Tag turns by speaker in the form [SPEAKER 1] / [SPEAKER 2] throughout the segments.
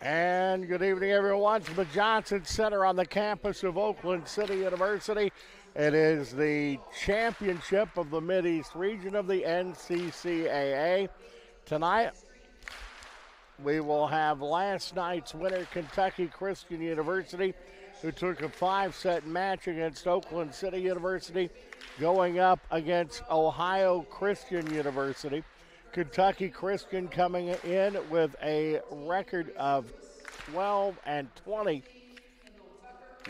[SPEAKER 1] And good evening, everyone, from the Johnson Center on the campus of Oakland City University. It is the championship of the Mideast region of the NCCAA. Tonight, we will have last night's winner, Kentucky Christian University, who took a 5-set match against Oakland City University, going up against Ohio Christian University. Kentucky Christian coming in with a record of 12-20,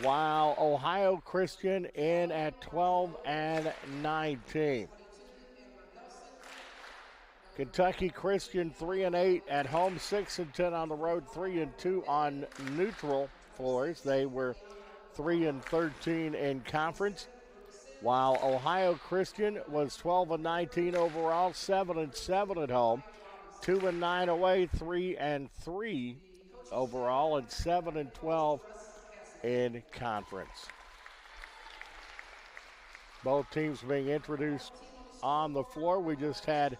[SPEAKER 1] while Ohio Christian in at 12-19. Kentucky Christian 3-8 at home, 6-10 on the road, 3-2 on neutral floors. They were 3-13 in conference, while Ohio Christian was 12-19 overall, 7-7 at home, 2-9 away, 3-3 overall, and 7-12 in conference. Both teams being introduced on the floor. We just had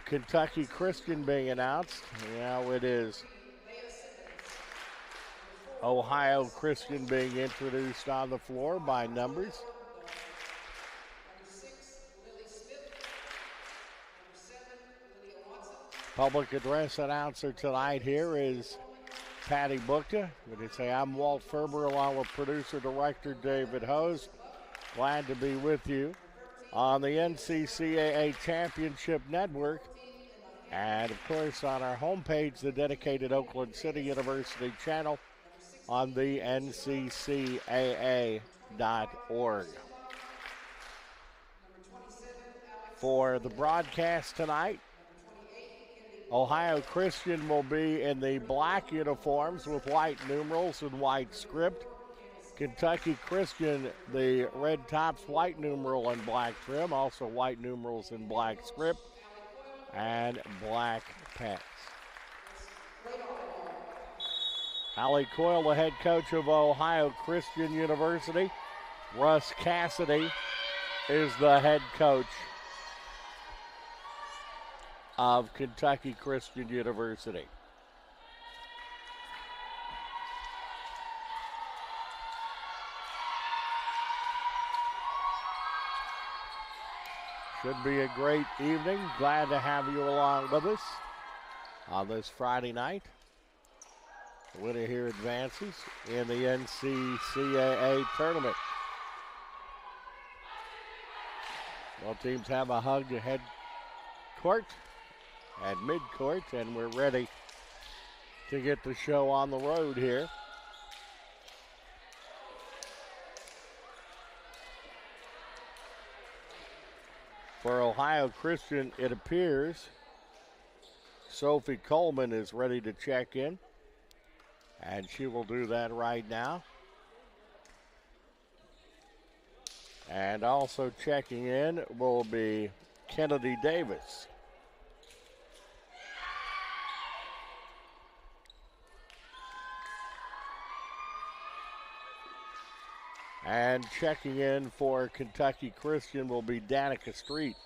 [SPEAKER 1] Kentucky Christian being announced. Now it is Ohio Christian being introduced on the floor by numbers. Public address announcer tonight here is Patty Bookta. Would say I'm Walt Ferber along with producer director David Hose. Glad to be with you on the NCCAA Championship Network. And of course on our homepage, the dedicated Oakland City University channel on the NCCAA.org. For the broadcast tonight, Ohio Christian will be in the black uniforms with white numerals and white script. Kentucky Christian, the red tops, white numeral and black trim, also white numerals and black script, and black pants. Allie Coyle, the head coach of Ohio Christian University. Russ Cassidy is the head coach of Kentucky Christian University. Should be a great evening. Glad to have you along with us on this Friday night. The winner here advances in the NCCAA tournament. Both teams have a hug ahead court at midcourt, and we're ready to get the show on the road here. For Ohio Christian, it appears Sophie Coleman is ready to check in, and she will do that right now. And also checking in will be Kennedy Davis. And checking in for Kentucky Christian will be Danica Street,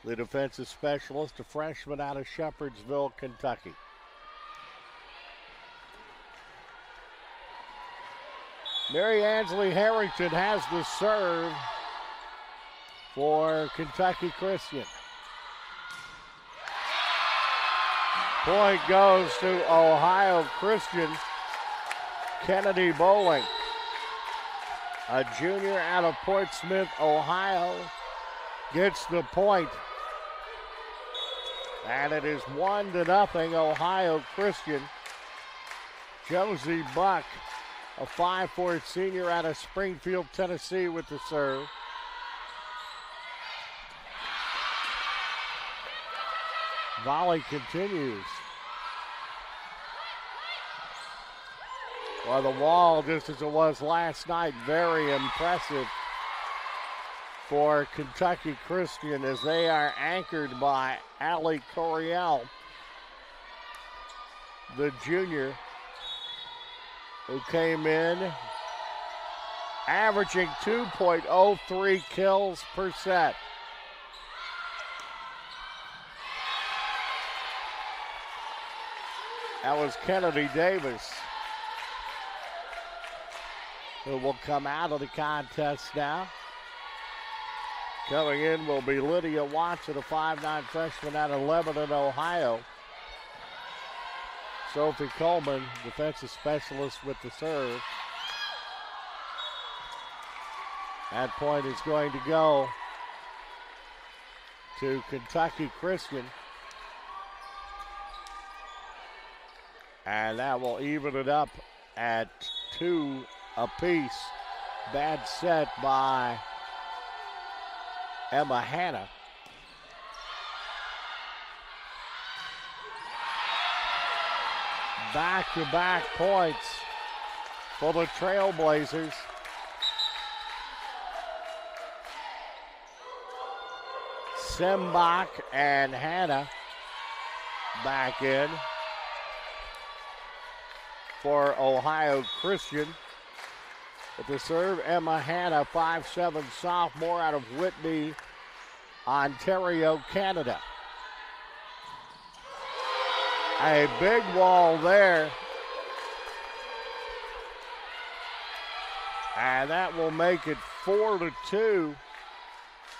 [SPEAKER 1] the defensive specialist, a freshman out of Shepherdsville, Kentucky. Mary Ansley Harrington has the serve for Kentucky Christian. Point goes to Ohio Christian. Kennedy Bowling, a junior out of Portsmouth, Ohio, gets the point. And it is 1-0 Ohio Christian. Josie Buck, a 5'4" senior out of Springfield, Tennessee, with the serve. Volley continues. Well, the wall, just as it was last night, very impressive for Kentucky Christian as they are anchored by Allie Coriel, the junior, who came in averaging 2.03 kills per set. That was Kennedy Davis, who will come out of the contest now. Coming in will be Lydia Watson, a 5'9" freshman out of Lebanon, Ohio. Sophie Coleman, defensive specialist, with the serve. That point is going to go to Kentucky Christian. And that will even it up at 2 apiece. Bad set by Emma Hanna. Back-to-back points for the Trailblazers. Simbach and Hanna back in for Ohio Christian. With the serve, Emma Hanna, 5'7" sophomore out of Whitby, Ontario, Canada. A big wall there. And that will make it 4-2.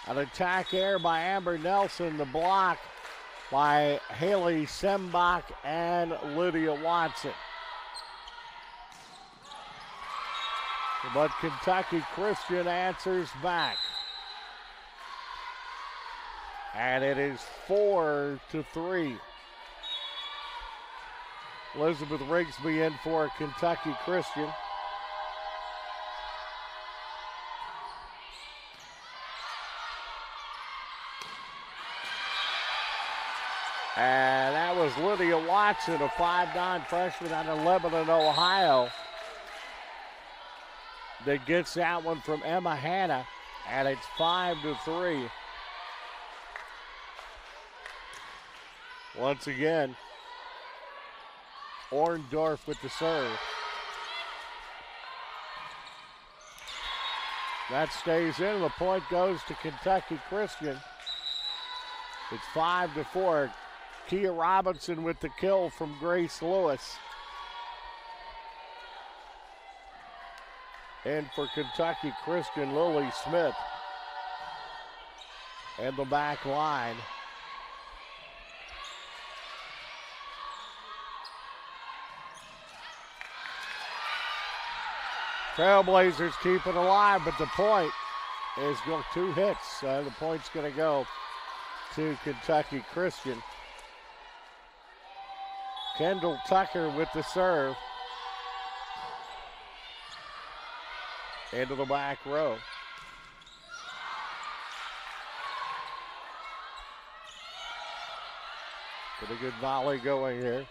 [SPEAKER 1] An attack there by Amber Nelson. The block by Haley Simbach and Lydia Watson. But Kentucky Christian answers back. And it is 4-3. Elizabeth Rigsby in for Kentucky Christian. And that was Lydia Watson, a 5'9" freshman out of Lebanon, Ohio, that gets that one from Emma Hanna, and it's 5-3. Once again, Orndorff with the serve. That stays in. The point goes to Kentucky Christian. It's 5-4. Kia Robinson with the kill from Grace Lewis. And for Kentucky Christian, Lily Smith. And the back line. Trailblazers keep it alive, but the point is going 2 hits. The point's going to go to Kentucky Christian. Kendall Tucker with the serve. Into the back row. Get a good volley going here.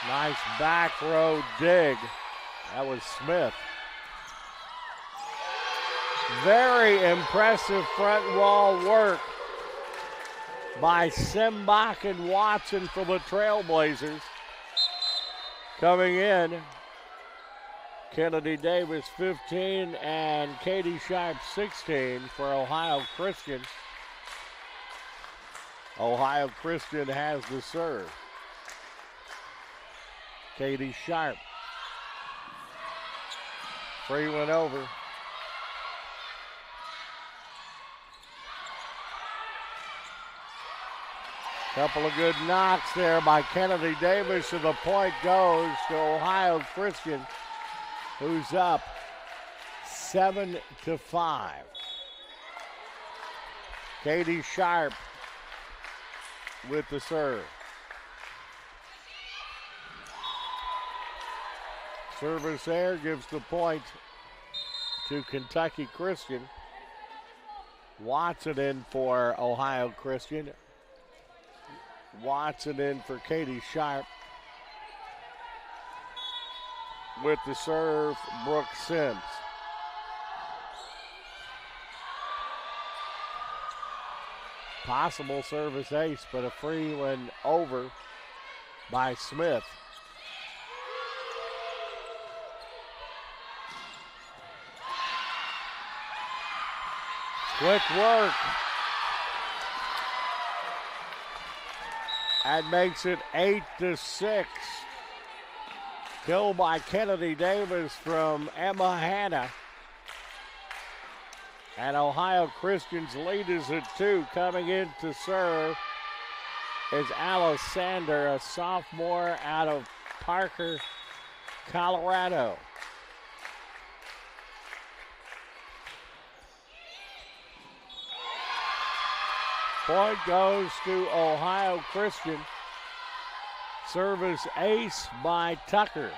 [SPEAKER 1] Nice back row dig. That was Smith. Very impressive front wall work by Simbach and Watson for the Trailblazers. Coming in, Kennedy Davis 15 and Katie Sharp 16 for Ohio Christian. Ohio Christian has the serve. Katie Sharp. Free went over. Couple of good knocks there by Kennedy Davis, and the point goes to Ohio Christian, who's up 7-5. Katie Sharp with the serve. Service there gives the point to Kentucky Christian. Watson in for Ohio Christian. Watson in for Katie Sharp. With the serve, Brooke Sims. Possible service ace, but a free one over by Smith. Quick work That makes it 8-6. Kill by Kennedy Davis from Emma Hanna. And Ohio Christian's lead is at 2. Coming in to serve is Alessander, a sophomore out of Parker, Colorado. Point goes to Ohio Christian. Service ace by Tucker.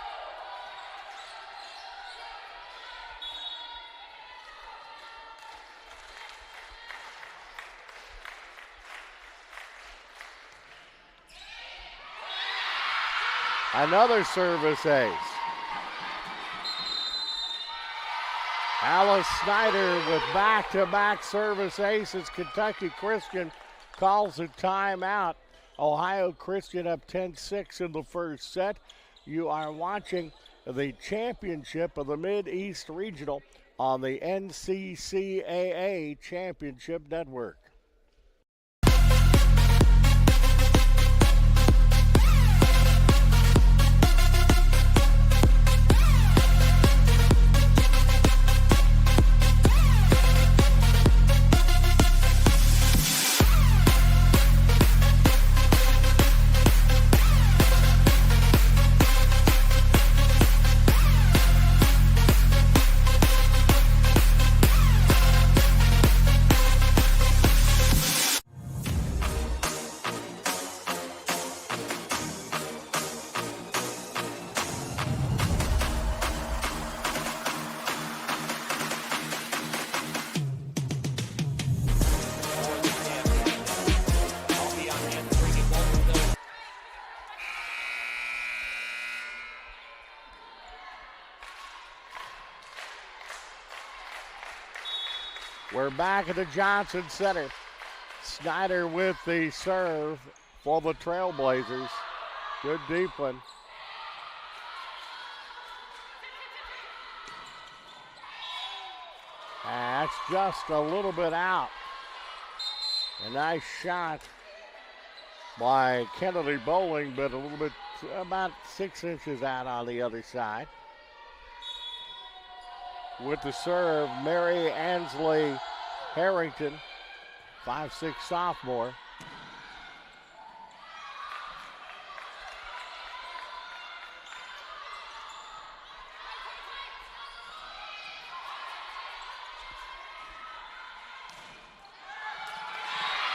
[SPEAKER 1] Another service ace. Alice Snyder with back-to-back service aces. Kentucky Christian calls a timeout. Ohio Christian up 10-6 in the first set. You are watching the championship of the Mid-East Regional on the NCCAA Championship Network. We're back at the Johnson Center. Snyder with the serve for the Trailblazers. Good deep one. That's just a little bit out. A nice shot by Kennedy Bowling, but a little bit, about 6 inches out on the other side. With the serve, Mary Ansley Harrington, 5'6" sophomore.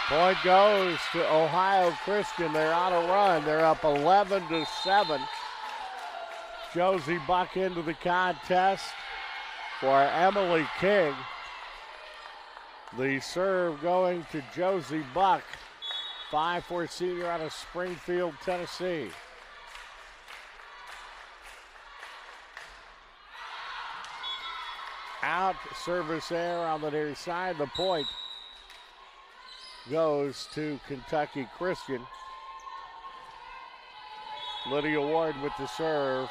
[SPEAKER 1] Point goes to Ohio Christian. They're on a run. They're up 11-7. Josie Buck into the contest for Emily King. The serve going to Josie Buck, 5'4" senior out of Springfield, Tennessee. Out, service error on the near side. The point goes to Kentucky Christian. Lydia Ward with the serve.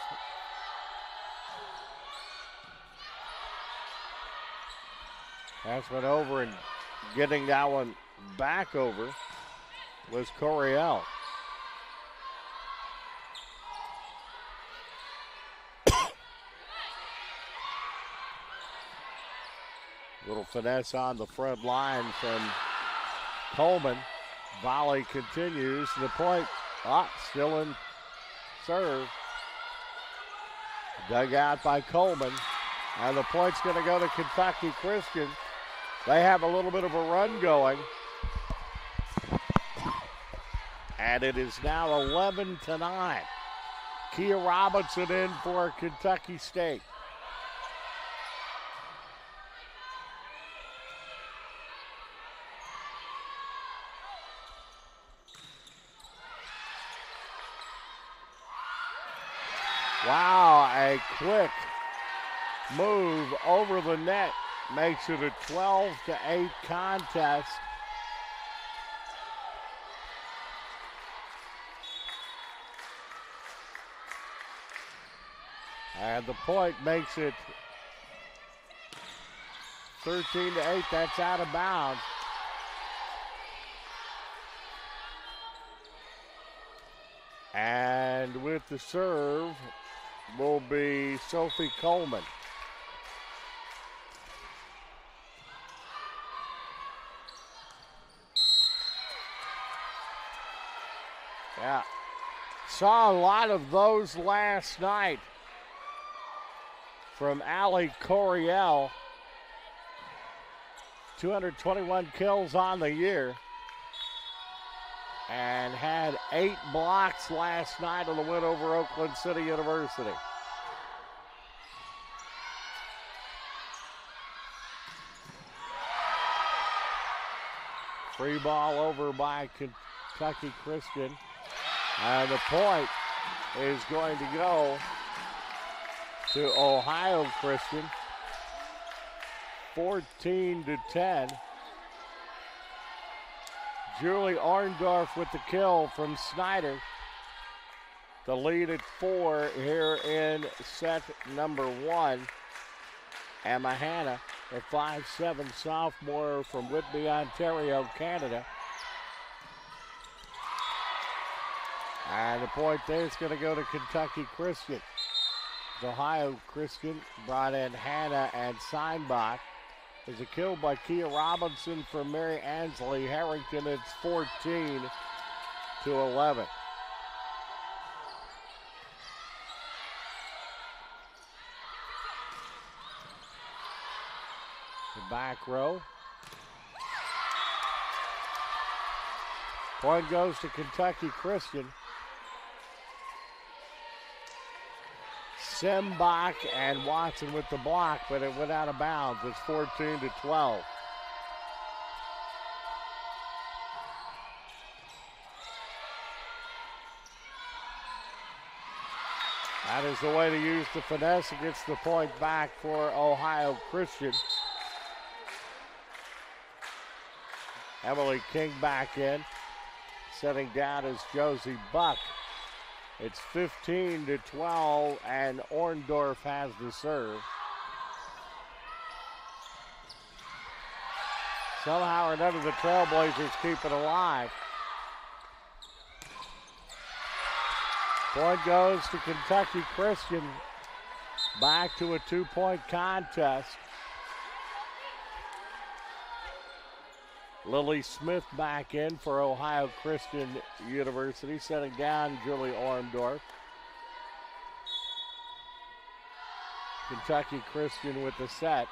[SPEAKER 1] That's went over, and getting that one back over was Coriel. Little finesse on the front line from Coleman. Volley continues. The point, still in serve. Dug out by Coleman. And the point's going to go to Kentucky Christian. They have a little bit of a run going. And it is now 11-9. Kia Robinson in for Kentucky State. Wow, a quick move over the net makes it a 12-8 contest. And the point makes it 13-8. That's out of bounds. And with the serve will be Sophie Coleman. Yeah, saw a lot of those last night from Ali Coryell. 221 kills on the year and had 8 blocks last night on the win over Oakland City University. Free ball over by Kentucky Christian. And the point is going to go to Ohio Christian. 14-10. Julie Orndorff with the kill from Snyder. The lead at 4 here in set number 1. Emma Hanna, a 5'7" sophomore from Whitby, Ontario, Canada. And the point there is going to go to Kentucky Christian. Ohio Christian brought in Hanna and Seinbach. There's a kill by Kia Robinson from Mary Ansley Harrington. It's 14-11. The back row. Point goes to Kentucky Christian. Sembach and Watson with the block, but it went out of bounds. It's 14-12. That is the way to use the finesse. It gets the point back for Ohio Christian. Emily King back in. Setting down is Josie Buck. It's 15-12, and Orndorff has the serve. Somehow or another, the Trailblazers keep it alive. Point goes to Kentucky Christian. Back to a 2-point contest. Lily Smith back in for Ohio Christian University, setting down Julie Orndorff. Kentucky Christian with the set,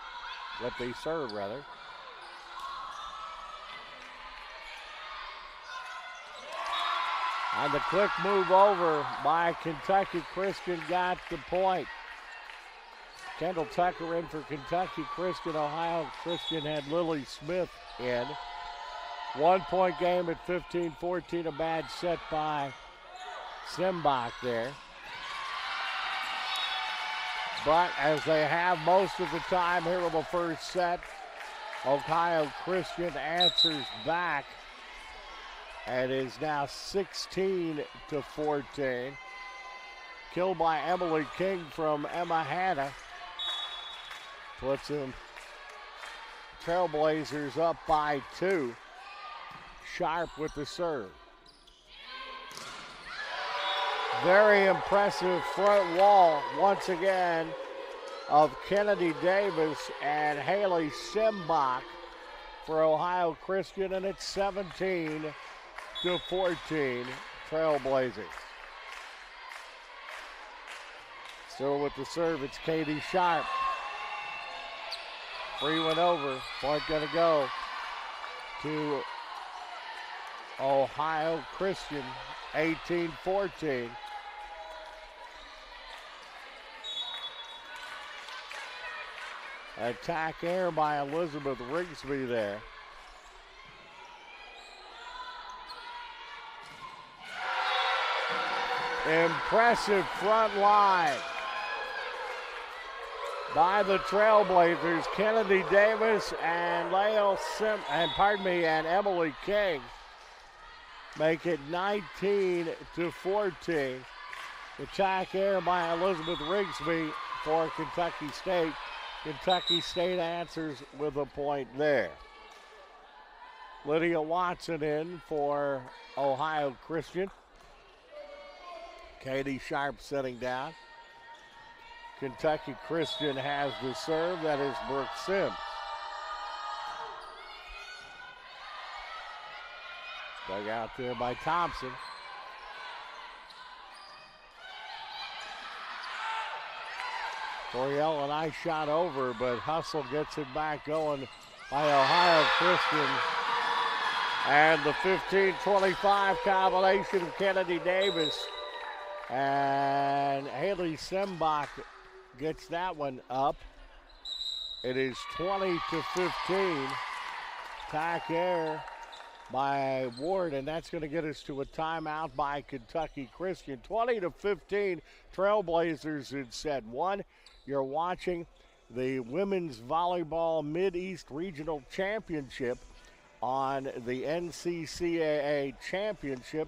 [SPEAKER 1] with the serve rather. And the quick move over by Kentucky Christian got the point. Kendall Tucker in for Kentucky Christian. Ohio Christian had Lily Smith in. 1-point game at 15-14, a bad set by Sembach there. But as they have most of the time here in the first set, Ohio Christian answers back and is now 16-14. Killed by Emily King from Emma Hanna. Puts them Trailblazers up by 2. Sharp with the serve. Very impressive front wall once again of Kennedy Davis and Haley Sembach for Ohio Christian, and it's 17-14 Trailblazers. Still with the serve, it's Katie Sharp. Free one over. Point gonna go to Ohio Christian, 18-14. Attack air by Elizabeth Rigsby there. Impressive front line by the Trailblazers. Kennedy Davis and and Emily King make it 19-14. Attack air by Elizabeth Rigsby for Kentucky State. Kentucky State answers with a point there. Lydia Watson in for Ohio Christian. Katie Sharp sitting down. Kentucky Christian has the serve. That is Brooke Sims. Dug out there by Thompson. Coryell, a nice shot over, but Hustle gets it back going by Ohio Christian. And the 15-25 combination of Kennedy Davis and Haley Simbach gets that one up. It is 20-15. Tack air by Ward, and that's going to get us to a timeout by Kentucky Christian. 20-15, Trailblazers in set one. You're watching the Women's Volleyball Mid-East Regional Championship on the NCCAA Championship.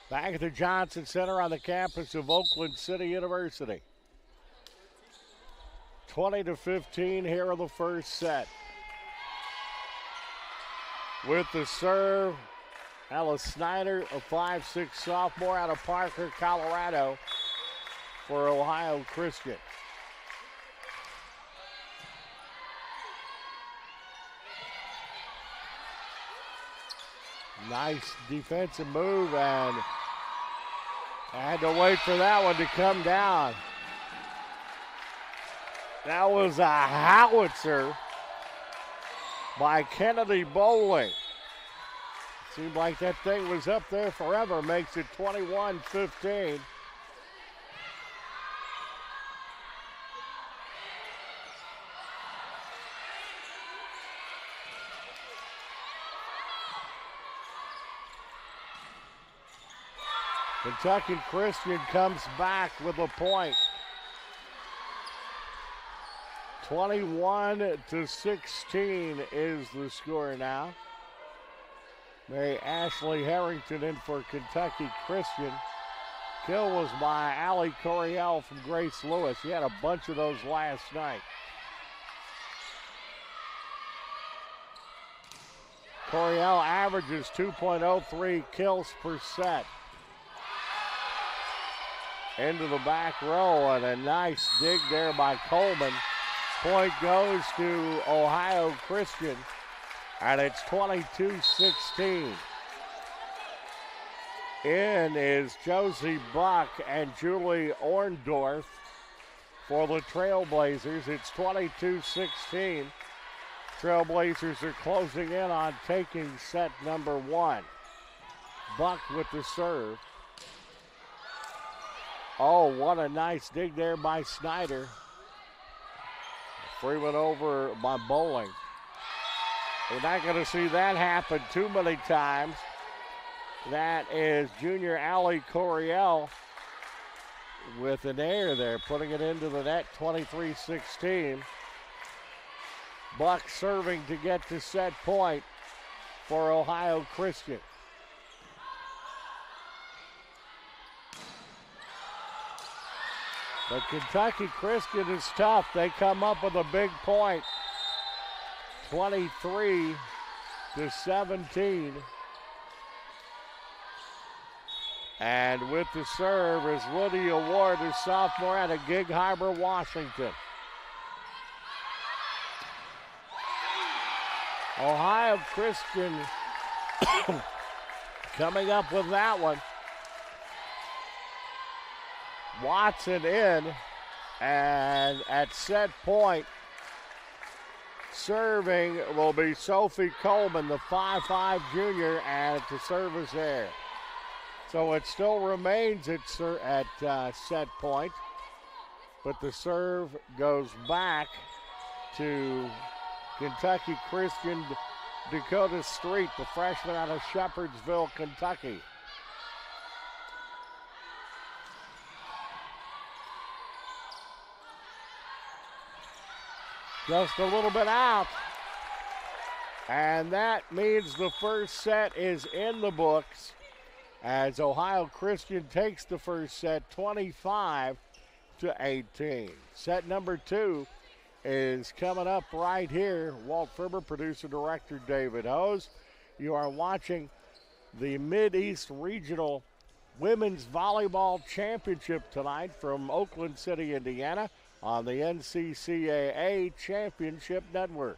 [SPEAKER 1] Back at the Johnson Center on the campus of Oakland City University. 20-15 here in the first set. With the serve, Alice Snyder, a 5'6" sophomore out of Parker, Colorado, for Ohio Christian. Nice defensive move, and I had to wait for that one to come down. That was a howitzer by Kennedy Bowling. Seemed like that thing was up there forever. Makes it 21-15. Kentucky Christian comes back with a point. 21-16 is the score now. Mary Ashley Harrington in for Kentucky Christian. Kill was by Allie Coryell from Grace Lewis. She had a bunch of those last night. Coryell averages 2.03 kills per set. Into the back row, and a nice dig there by Coleman. Point goes to Ohio Christian, and it's 22-16. In is Josie Buck and Julie Orndorff for the Trailblazers. It's 22-16. Trailblazers are closing in on taking set number one. Buck with the serve. Oh, what a nice dig there by Snyder. Free one over by Bowling. We're not going to see that happen too many times. That is junior Allie Coryell with an air there, putting it into the net, 23-16. Buck serving to get to set point for Ohio Christian. But Kentucky Christian is tough. They come up with a big point. 23-17. And with the serve is Lydia Ward, a sophomore out of Gig Harbor, Washington. Ohio Christian coming up with that one. Watson in, and at set point, serving will be Sophie Coleman, the 5'5" junior, and the service there. So it still remains at set point, but the serve goes back to Kentucky Christian Dakota Street, the freshman out of Shepherdsville, Kentucky. Just a little bit out. And that means the first set is in the books as Ohio Christian takes the first set 25-18. Set number 2 is coming up right here. Walt Ferber, producer director David Hose. You are watching the Mid-East Regional Women's Volleyball Championship tonight from Oakland City, Indiana on the NCCAA Championship Network.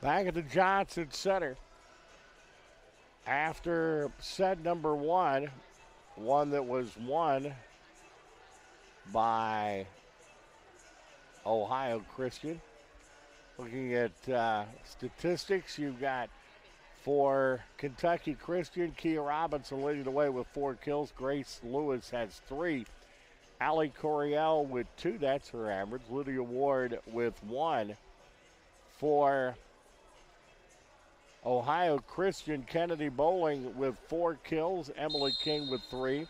[SPEAKER 1] Back at the Johnson Center after set number 1, one that was won by Ohio Christian. Looking at statistics, you've got for Kentucky Christian, Kia Robinson leading the way with 4 kills. Grace Lewis has 3. Allie Coriel with 2, that's her average. Lydia Ward with 1. For Ohio Christian, Kennedy Bowling with 4 kills. Emily King with 3.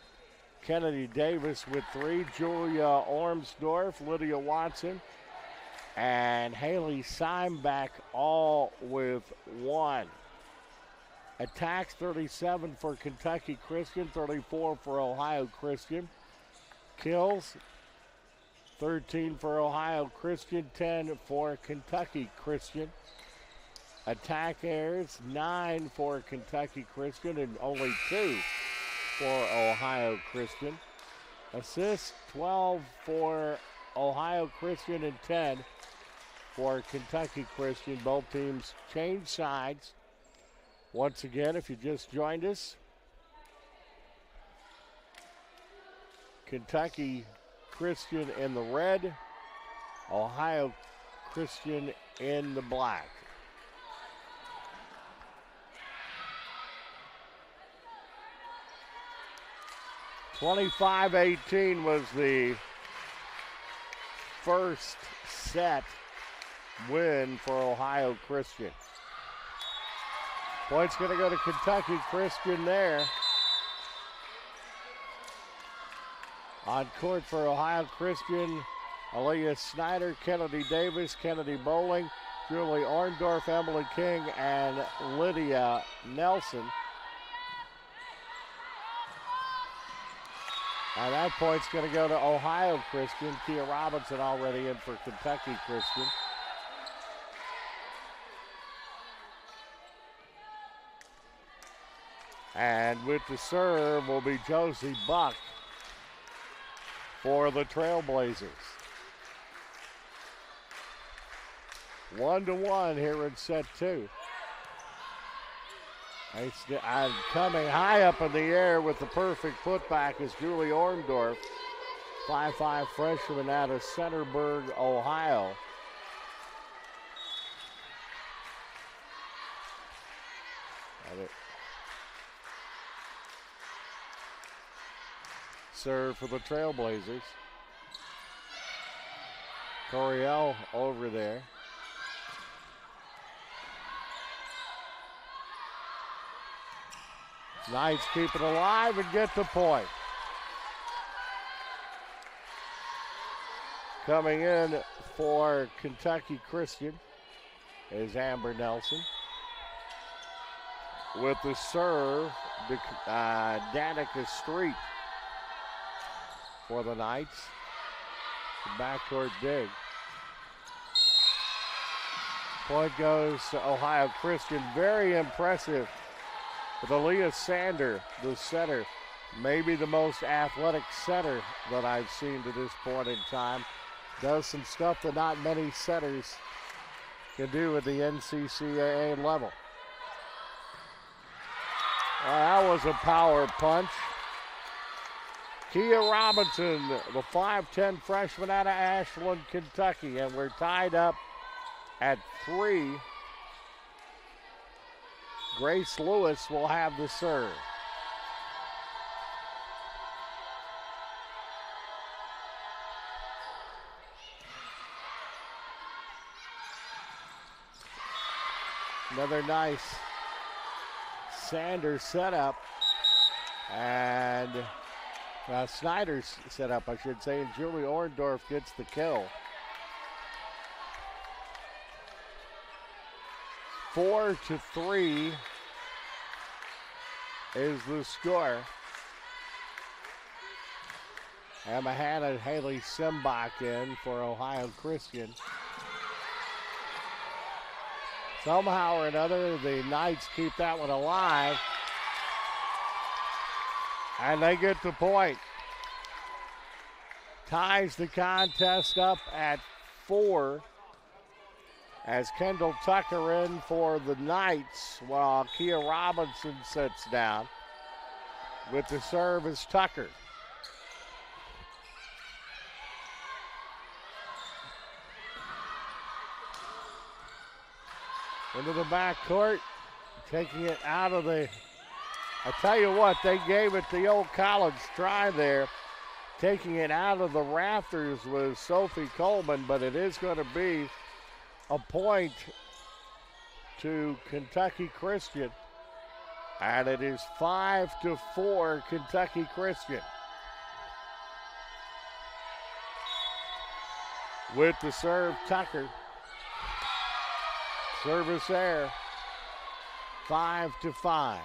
[SPEAKER 1] Kennedy Davis with 3. Julia Ormsdorf, Lydia Watson, and Haley Seimbach all with 1. Attacks 37 for Kentucky Christian, 34 for Ohio Christian. Kills 13 for Ohio Christian, 10 for Kentucky Christian. Attack errors 9 for Kentucky Christian and only 2 for Ohio Christian. Assists 12 for Ohio Christian and 10 for Kentucky Christian. Both teams change sides. Once again, if you just joined us, Kentucky Christian in the red, Ohio Christian in the black. (25-18) was the first set win for Ohio Christian. Points going to go to Kentucky Christian there. On court for Ohio Christian, Aaliyah Snyder, Kennedy Davis, Kennedy Bowling, Julie Orndorff, Emily King, and Lydia Nelson. And that point's going to go to Ohio Christian. Kia Robinson already in for Kentucky Christian. And with the serve will be Josie Buck for the Trailblazers. 1-1 here in set 2. Coming high up in the air with the perfect putback is Julie Orndorff, 5'5" freshman out of Centerburg, Ohio. Serve for the Trailblazers. Coriel over there. Knights keep it alive and get the point. Coming in for Kentucky Christian is Amber Nelson. With the serve, Danica Street for the Knights. The backcourt dig. Point goes to Ohio Christian. Very impressive with Aaliyah Sander, the center. Maybe the most athletic center that I've seen to this point in time. Does some stuff that not many setters can do at the NCCAA level. That was a power punch. Kia Robinson, the 5'10" freshman out of Ashland, Kentucky, and we're tied up at 3. Grace Lewis will have the serve. Another nice Sanders setup, and Snyder's setup, I should say, and Julie Orndorff gets the kill. 4-3 is the score. Emma Hannah and Haley Simbach in for Ohio Christian. Somehow or another, the Knights keep that one alive. And they get the point. Ties the contest up at 4 as Kendall Tucker in for the Knights while Kia Robinson sits down. With the serve is Tucker. Into the backcourt, taking it out of the, I tell you what, they gave it the old college try there. Taking it out of the rafters was Sophie Coleman, but it is going to be a point to Kentucky Christian. And it is 5-4 Kentucky Christian. With the serve, Tucker. Service air, 5-5.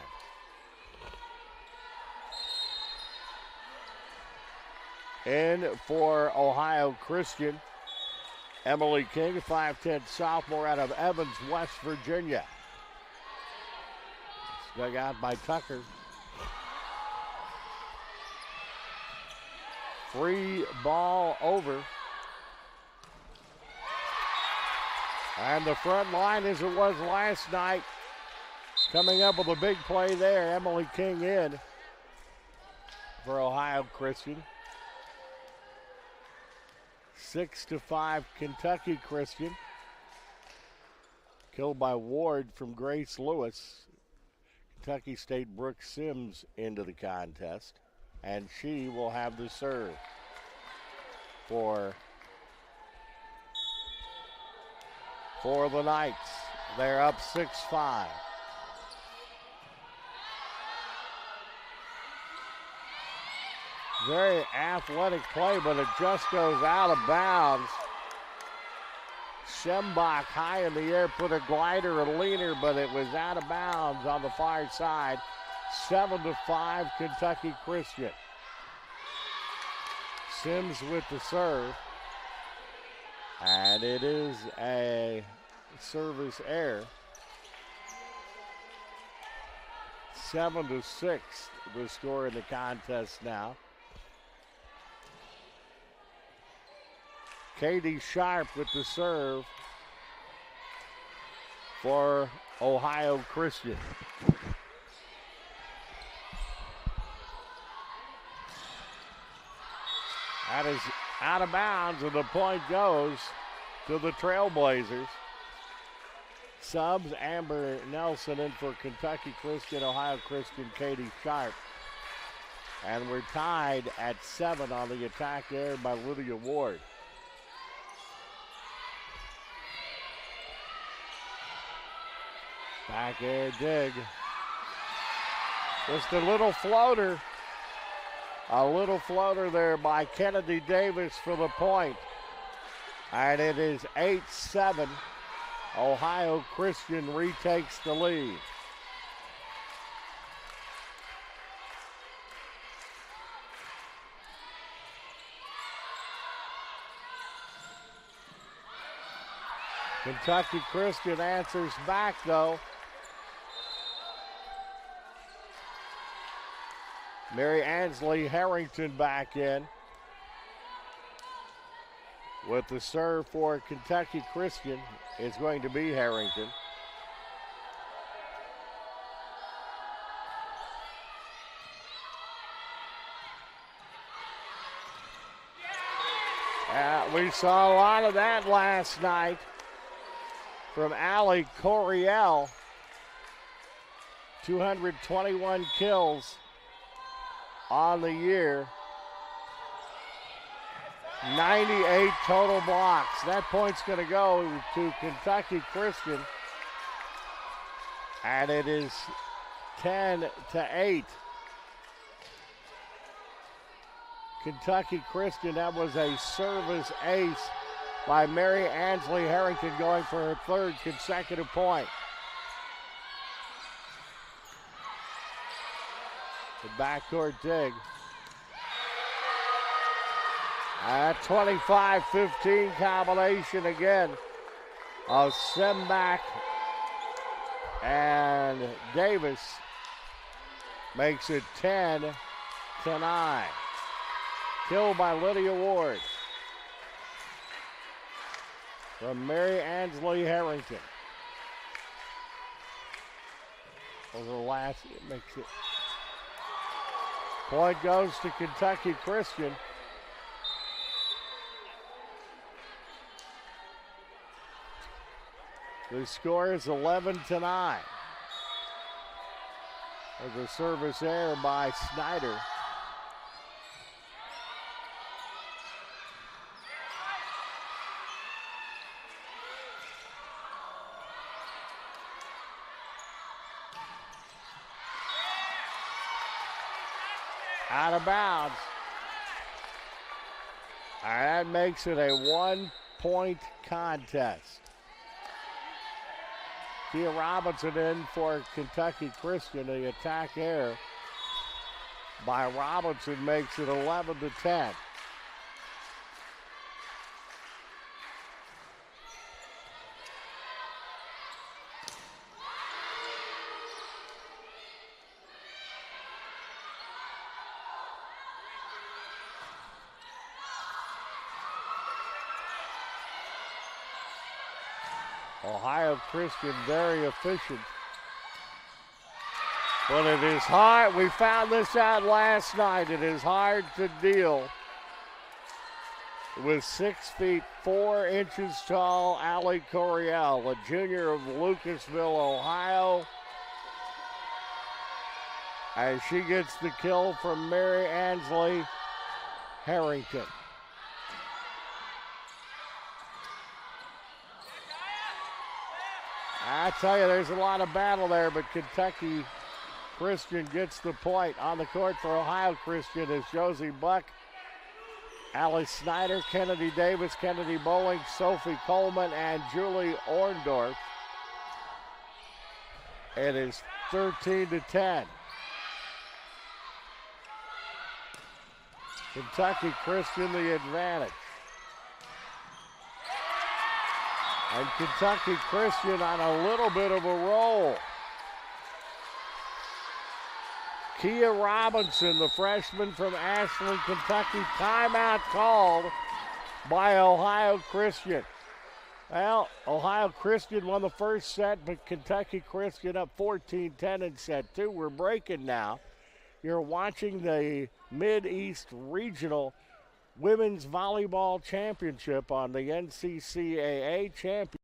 [SPEAKER 1] In for Ohio Christian, Emily King, 5'10" sophomore out of Evans, West Virginia. Dug out by Tucker. Free ball over. And the front line as it was last night. Coming up with a big play there. Emily King in for Ohio Christian. 6-5 Kentucky Christian. Killed by Ward from Grace Lewis. Kentucky State Brooke Sims into the contest. And she will have the serve for the Knights. They're up 6-5. Very athletic play, but it just goes out of bounds. Schembach high in the air, put a glider, a leaner, but it was out of bounds on the far side. 7-5 Kentucky Christian. Sims with the serve. And it is a service error. 7-6, the score in the contest now. Katie Sharp with the serve for Ohio Christian. That is out of bounds, and the point goes to the Trailblazers. Subs, Amber Nelson in for Kentucky Christian, Ohio Christian, Katie Sharp. And we're tied at 7 on the attack there by Lydia Ward. Back air dig. Just a little floater. A little floater there by Kennedy Davis for the point. And it is 8-7. Ohio Christian retakes the lead. Kentucky Christian answers back though. Mary Ansley Harrington back in with the serve for Kentucky Christian. It's going to be Harrington. We saw a lot of that last night from Allie Coriel. 221 kills on the year. 98 total blocks. That point's going to go to Kentucky Christian. And it is 10-8. Kentucky Christian, that was a service ace by Mary Ansley Harrington, going for her third consecutive point. The backcourt dig. A 25-15 combination again of Semback and Davis makes it 10-9. Killed by Lydia Ward from Mary Ansley Harrington. Over the last, it makes it. Point goes to Kentucky Christian. The score is 11-9. There's a service error by Snyder. Out of bounds. That makes it a 1-point contest. Kia Robinson in for Kentucky Christian. The attack error by Robinson makes it 11-10. Ohio Christian very efficient. But it is hard. We found this out last night. It is hard to deal with 6 feet 4 inches tall Allie Coriel, a junior of Lucasville, Ohio. As she gets the kill from Mary Ansley Harrington. I tell you, there's a lot of battle there, but Kentucky Christian gets the point. On the court for Ohio Christian is Josie Buck, Allie Snyder, Kennedy Davis, Kennedy Bowling, Sophie Coleman, and Julie Orndorff. It is 13-10. Kentucky Christian the advantage. And Kentucky Christian on a little bit of a roll. Kia Robinson, the freshman from Ashland, Kentucky. Timeout called by Ohio Christian. Well, Ohio Christian won the first set, but Kentucky Christian up 14-10 in set two. We're breaking now. You're watching the Mid-East Regional Women's Volleyball Championship on the NCCAA Championship.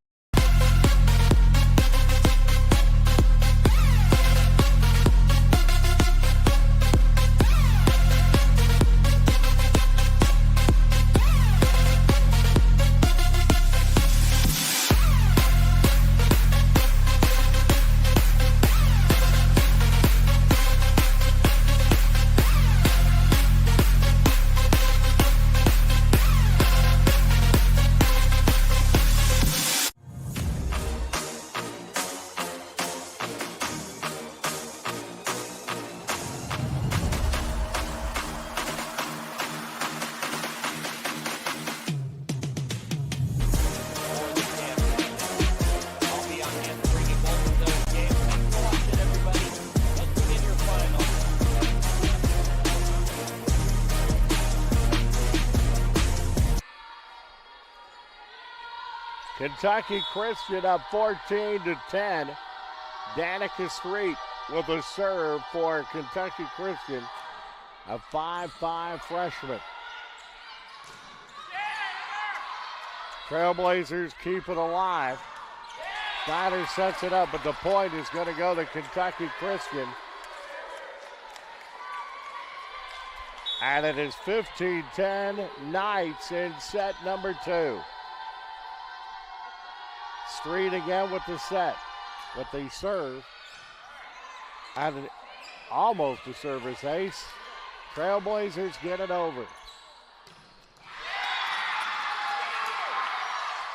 [SPEAKER 1] Kentucky Christian up 14-10. Danica Street with a serve for Kentucky Christian, a 5'5" freshman. Trailblazers keep it alive. Snyder sets it up, but the point is going to go to Kentucky Christian. And it is 15-10 Knights in set number two. Street again with the set, with the serve, and almost a service ace. Trailblazers get it over.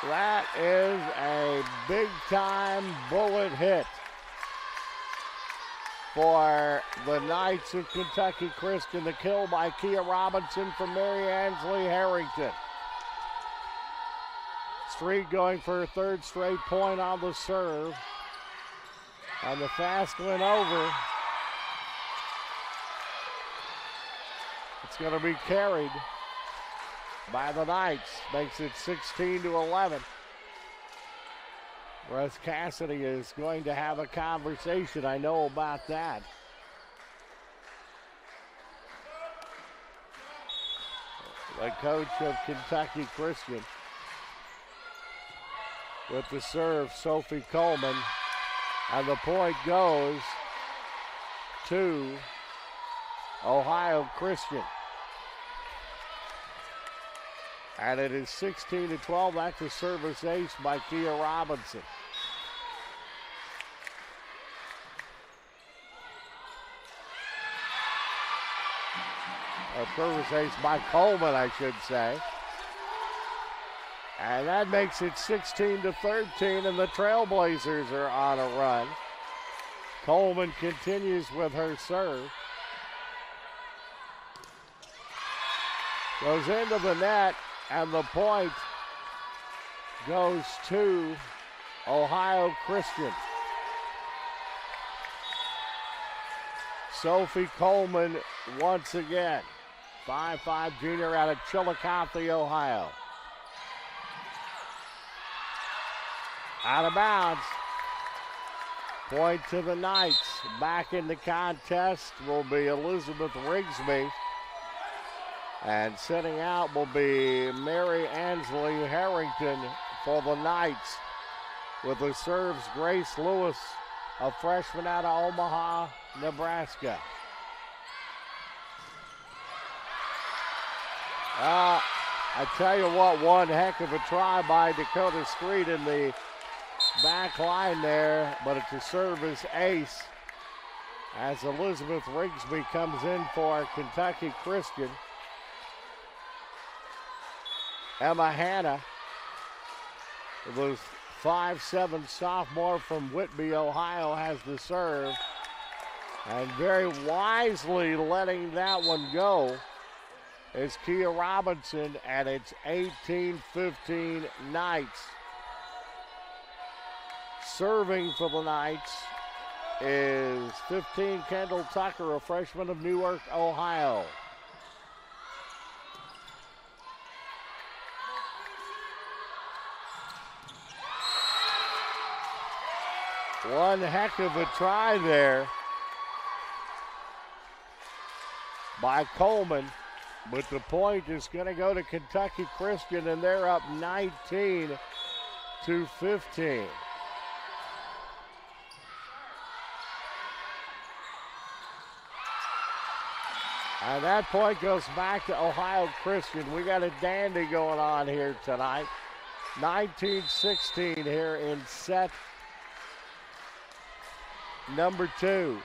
[SPEAKER 1] That is a big-time bullet hit for the Knights of Kentucky Christian. The kill by Kia Robinson from Mary Ansley Harrington. Street going for her third straight point on the serve. And the fast went over. It's going to be carried by the Knights. Makes it 16-11. Russ Cassidy is going to have a conversation. I know about that. The coach of Kentucky Christian. With the serve, Sophie Coleman. And the point goes to Ohio Christian. And it is 16-12. That's a service ace by Kia Robinson. A service ace by Coleman, I should say. And that makes it 16-13, and the Trailblazers are on a run. Coleman continues with her serve. Goes into the net, and the point goes to Ohio Christian. Sophie Coleman once again. 5'5" junior out of Chillicothe, Ohio. Out of bounds. Point to the Knights. Back in the contest will be Elizabeth Rigsby. And sitting out will be Mary Ansley Harrington for the Knights. With the serves, Grace Lewis, a freshman out of Omaha, Nebraska. I tell you what, one heck of a try by Dakota Street in the back line there, but it's a service ace as Elizabeth Rigsby comes in for Kentucky Christian. Emma Hanna, the 5'7" sophomore from Whitby, Ohio, has the serve, and very wisely letting that one go is Kia Robinson, and it's 18-15 Knights. Serving for the Knights is 15, Kendall Tucker, a freshman of Newark, Ohio. One heck of a try there by Coleman, but the point is going to go to Kentucky Christian, and they're up 19-15. And that point goes back to Ohio Christian. We got a dandy going on here tonight. 19-16 here in set number 2.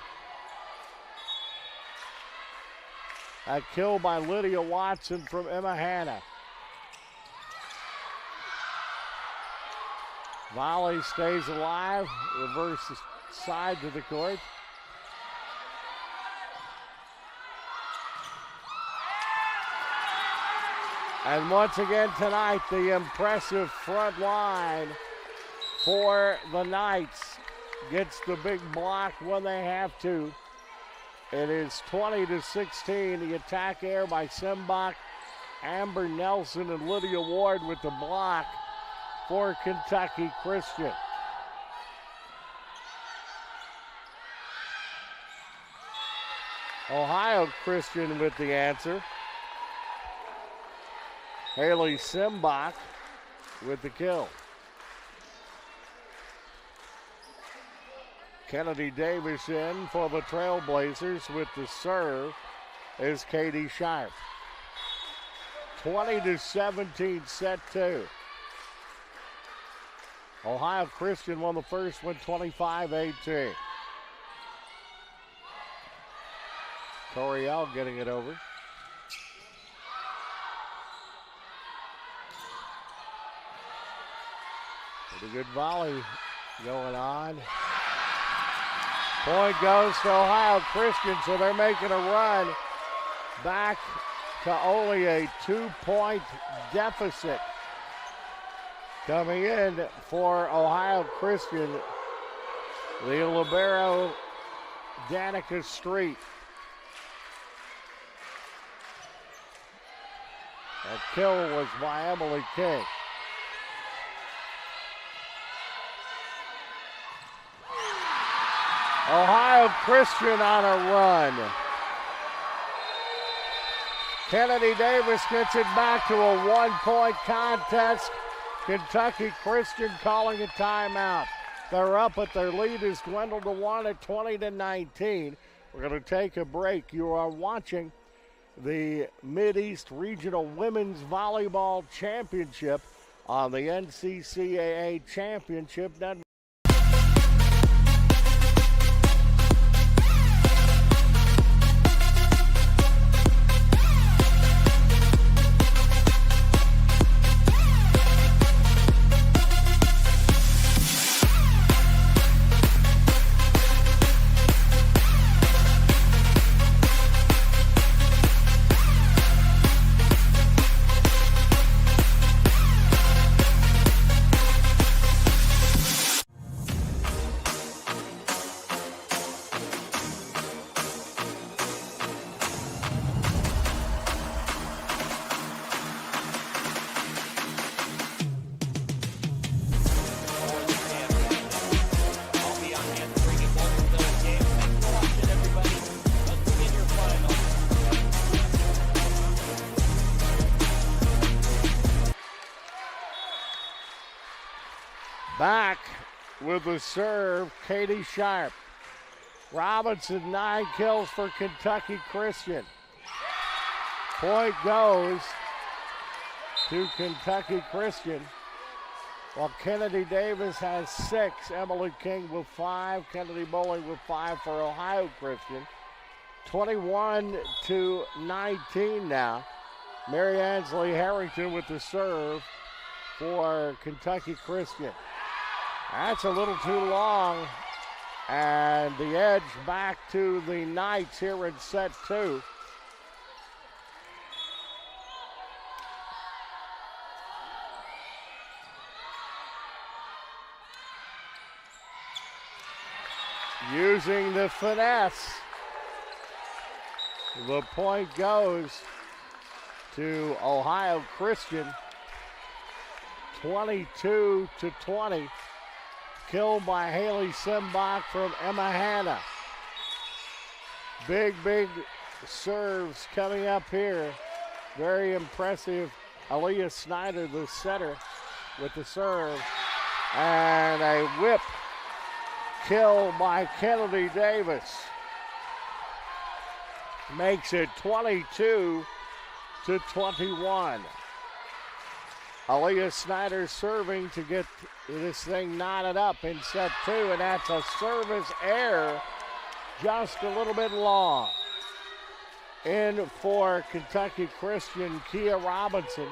[SPEAKER 1] A kill by Lydia Watson from Emma Hanna. Volley stays alive, reverse side to the court. And once again tonight, the impressive front line for the Knights gets the big block when they have to. It is 20-16. The attack air by Simbach, Amber Nelson, and Lydia Ward with the block for Kentucky Christian. Ohio Christian with the answer. Haley Simbach with the kill. Kennedy Davis in for the Trailblazers with the serve is Katie Sharp. 20-17 set 2. Ohio Christian won the first one 25-18. Toriel getting it over. Pretty good volley going on. Point goes to Ohio Christian, so they're making a run back to only a 2-point deficit. Coming in for Ohio Christian, the libero Danica Street. That kill was by Emily King. Ohio Christian on a run. Kennedy Davis gets it back to a 1-point contest. Kentucky Christian calling a timeout. They're up, but their lead has dwindled to 1 at 20-19. We're going to take a break. You are watching the Mideast Regional Women's Volleyball Championship on the NCCAA Championship Network. Back with the serve, Katie Sharp. Robinson, 9 kills for Kentucky Christian. Point goes to Kentucky Christian, while Kennedy Davis has 6. Emily King with 5. Kennedy Bowling with 5 for Ohio Christian. 21-19 now. Mary Ansley Harrington with the serve for Kentucky Christian. That's a little too long, and the edge back to the Knights here in set 2. using the finesse. The point goes to Ohio Christian, 22-20. Killed by Haley Simbach from Emma Hanna. Big serves coming up here. Very impressive. Aaliyah Snyder, the setter, with the serve. And a whip kill by Kennedy Davis. Makes it 22-21. Aaliyah Snyder serving to get this thing knotted up in set 2, and that's a service error, just a little bit long. In for Kentucky Christian, Kia Robinson.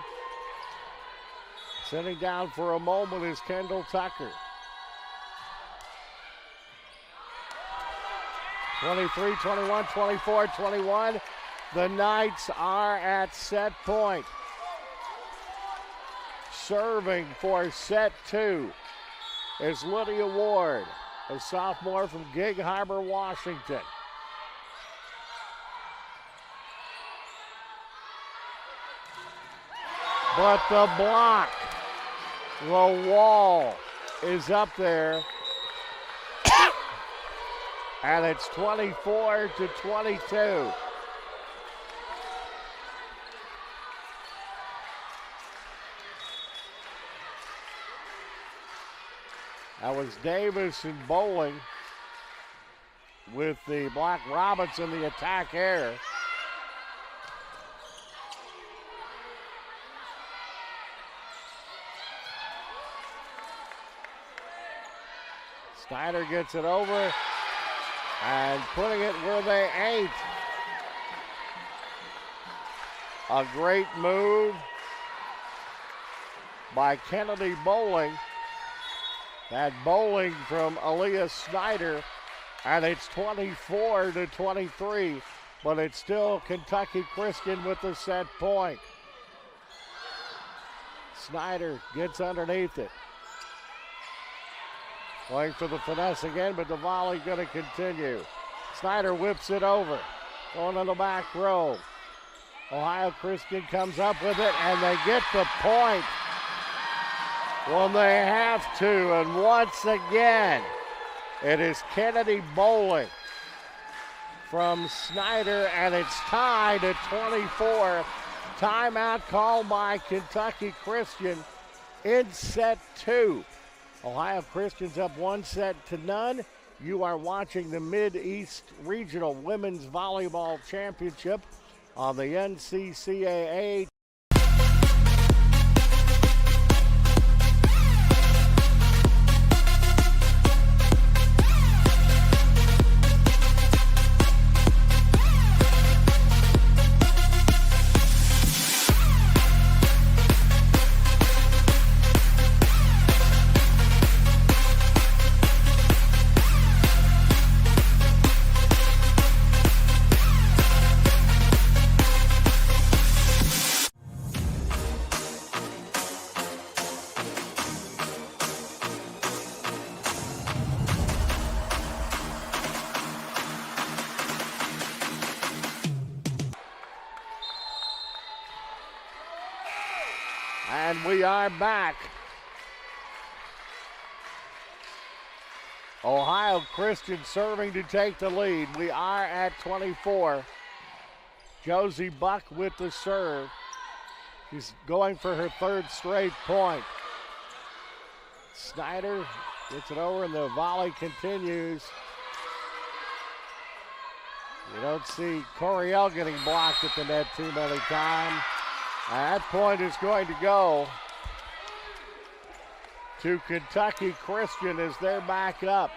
[SPEAKER 1] Sitting down for a moment is Kendall Tucker. 23-21, 24-21. The Knights are at set point. Serving for set 2 is Lydia Ward, a sophomore from Gig Harbor, Washington. But the block, the wall is up there. And it's 24-22. That was Davis and Bowling with the block. Robinson, the attack error. Snyder gets it over and putting it where they ain't. A great move by Kennedy Bowling. That bowling from Aaliyah Snyder, and it's 24-23, but it's still Kentucky Christian with the set point. Snyder gets underneath it. Going for the finesse again, but the volley going to continue. Snyder whips it over, going on the back row. Ohio Christian comes up with it, and they get the point when they have to. And once again, it is Kennedy Bowling from Snyder, and it's tied at 24. Timeout called by Kentucky Christian in set 2. Ohio Christian's up 1-0. You are watching the Mid-East Regional Women's Volleyball Championship on the NCCAA. And we are back. Ohio Christian serving to take the lead. We are at 24. Josie Buck with the serve. She's going for her third straight point. Snyder gets it over and the volley continues. You don't see Coriel getting blocked at the net too many times. That point is going to go to Kentucky Christian as they're back up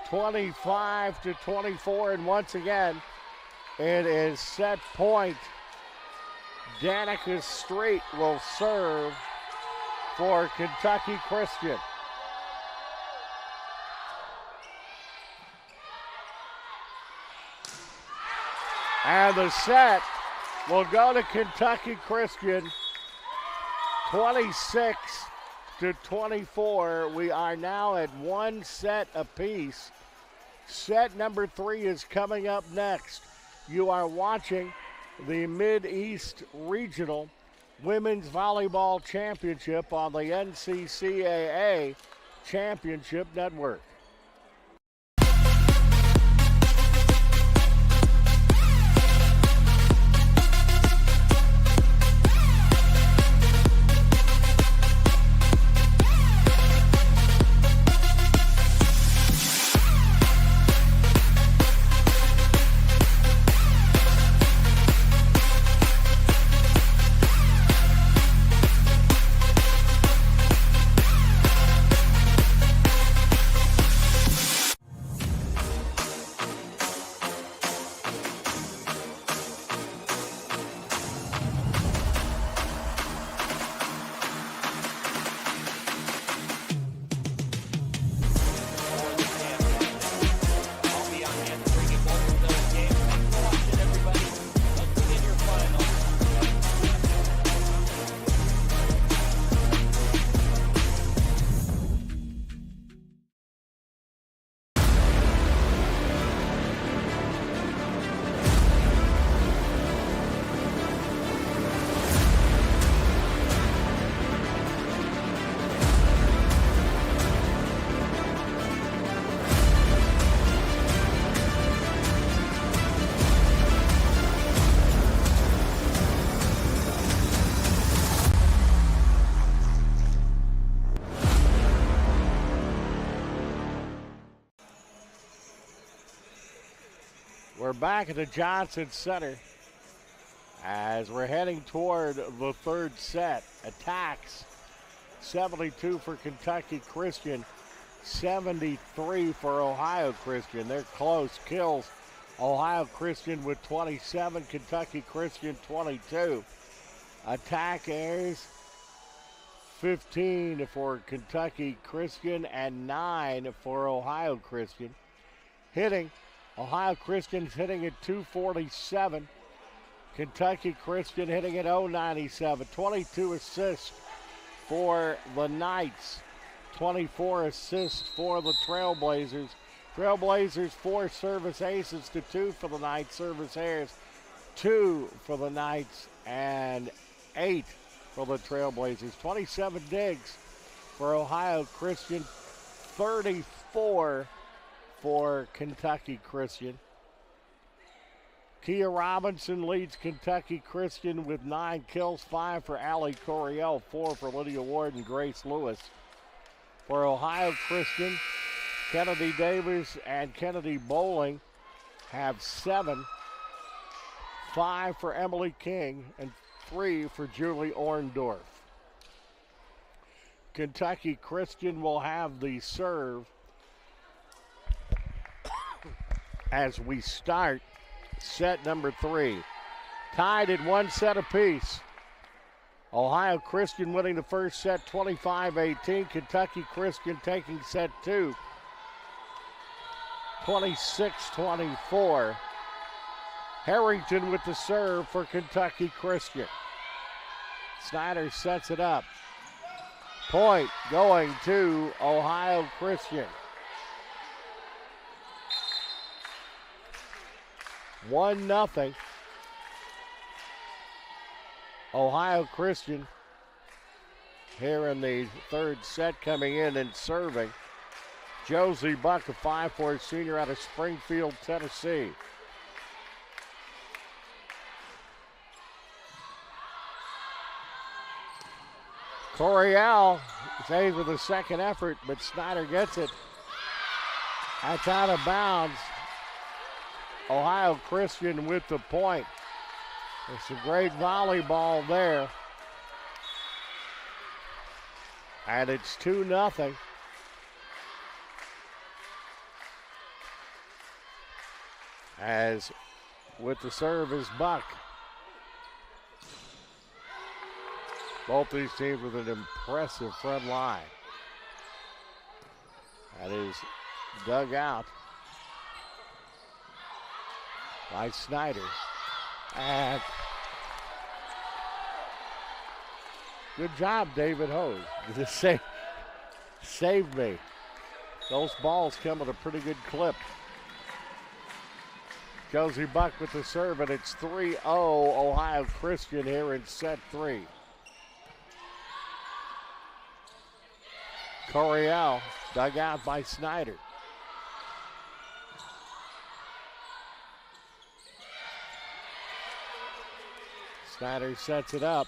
[SPEAKER 1] 25-24. And once again, it is set point. Danica Street will serve for Kentucky Christian. And the set will go to Kentucky Christian, 26-24. We are now at one set apiece. Set number 3 is coming up next. You are watching the Mid-East Regional Women's Volleyball Championship on the NCCAA Championship Network. We're back at the Johnson Center as we're heading toward the third set. Attacks, 72 for Kentucky Christian, 73 for Ohio Christian. They're close. Kills, Ohio Christian with 27, Kentucky Christian 22. Attack airs, 15 for Kentucky Christian and 9 for Ohio Christian. Hitting, Ohio Christian's hitting at 247. Kentucky Christian hitting at 097. 22 assists for the Knights. 24 assists for the Trailblazers. Trailblazers 4 service aces to 2 for the Knights. Service airs 2 for the Knights and 8 for the Trailblazers. 27 digs for Ohio Christian. 34 for Kentucky Christian. Kia Robinson leads Kentucky Christian with 9 kills, 5 for Allie Coryell, 4 for Lydia Ward and Grace Lewis. For Ohio Christian, Kennedy Davis and Kennedy Bowling have 7, 5 for Emily King and 3 for Julie Orndorff. Kentucky Christian will have the serve as we start set number 3. Tied at 1 set apiece. Ohio Christian winning the first set 25-18. Kentucky Christian taking set 2 26-24. Harrington with the serve for Kentucky Christian. Snyder sets it up. Point going to Ohio Christian. 1-0. Ohio Christian here in the third set, coming in and serving. Josie Buck, a 5'4" senior out of Springfield, Tennessee. Coryell saves with a second effort, but Snyder gets it. That's out of bounds. Ohio Christian with the point. It's a great volleyball there. And it's 2-0. As with the serve is Buck. Both these teams with an impressive front line. That is dug out by Snyder. And good job, David Hose. Saved me. Those balls come at a pretty good clip. Josie Buck with the serve, and it's 3-0 Ohio Christian here in set 3. Coryell dug out by Snyder. Snyder sets it up.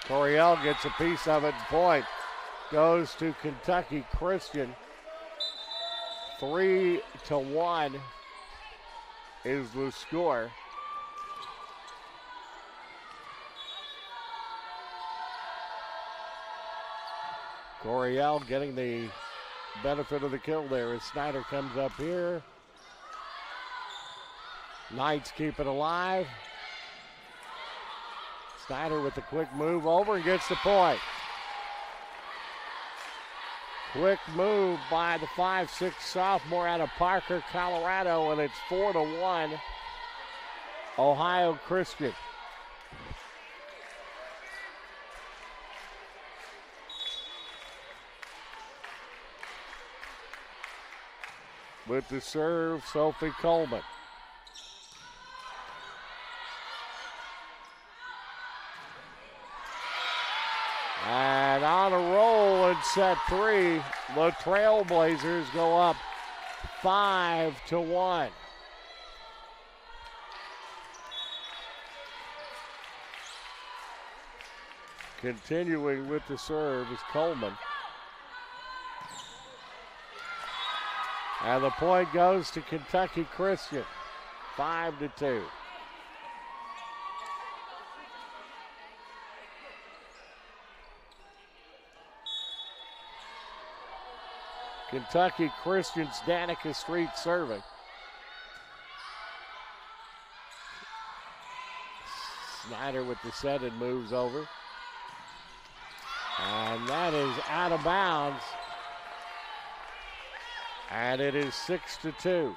[SPEAKER 1] Coryell gets a piece of it. Point goes to Kentucky Christian. 3-1 is the score. Coryell getting the benefit of the kill there as Snyder comes up here. Knights keep it alive. Snyder with a quick move over and gets the point. Quick move by the 5'6" sophomore out of Parker, Colorado, and it's 4-1 Ohio Christian. With the serve, Sophie Coleman. And on a roll in set 3, the Trailblazers go up 5-1. Continuing with the serve is Coleman. And the point goes to Kentucky Christian, 5-2. Kentucky Christian's Danica Street serving. Snyder with the set and moves over. And that is out of bounds. And it is 6-2.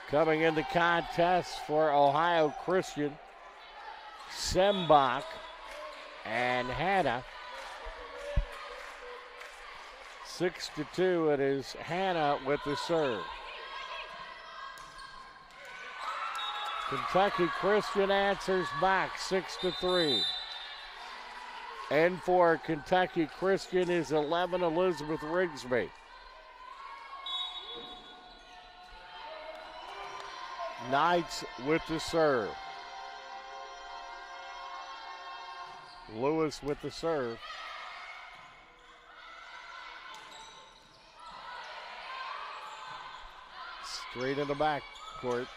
[SPEAKER 1] Coming into contest for Ohio Christian, Sembach and Hannah. 6-2, it is Hannah with the serve. Kentucky Christian answers back 6-3. And for Kentucky Christian is 11 Elizabeth Rigsby. Knights with the serve. Lewis with the serve. Straight in the back court.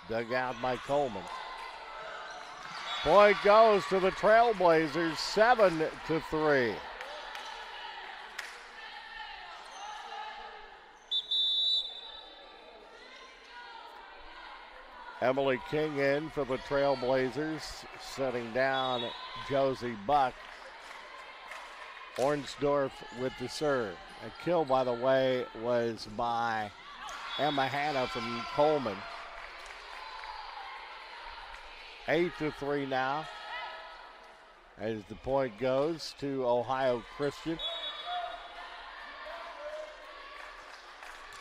[SPEAKER 1] Dug out by Coleman. Point goes to the Trailblazers, 7-3. Emily King in for the Trailblazers, setting down Josie Buck. Ornsdorf with the serve. A kill, by the way, was by Emma Hanna from Coleman. 8-3 now, as the point goes to Ohio Christian.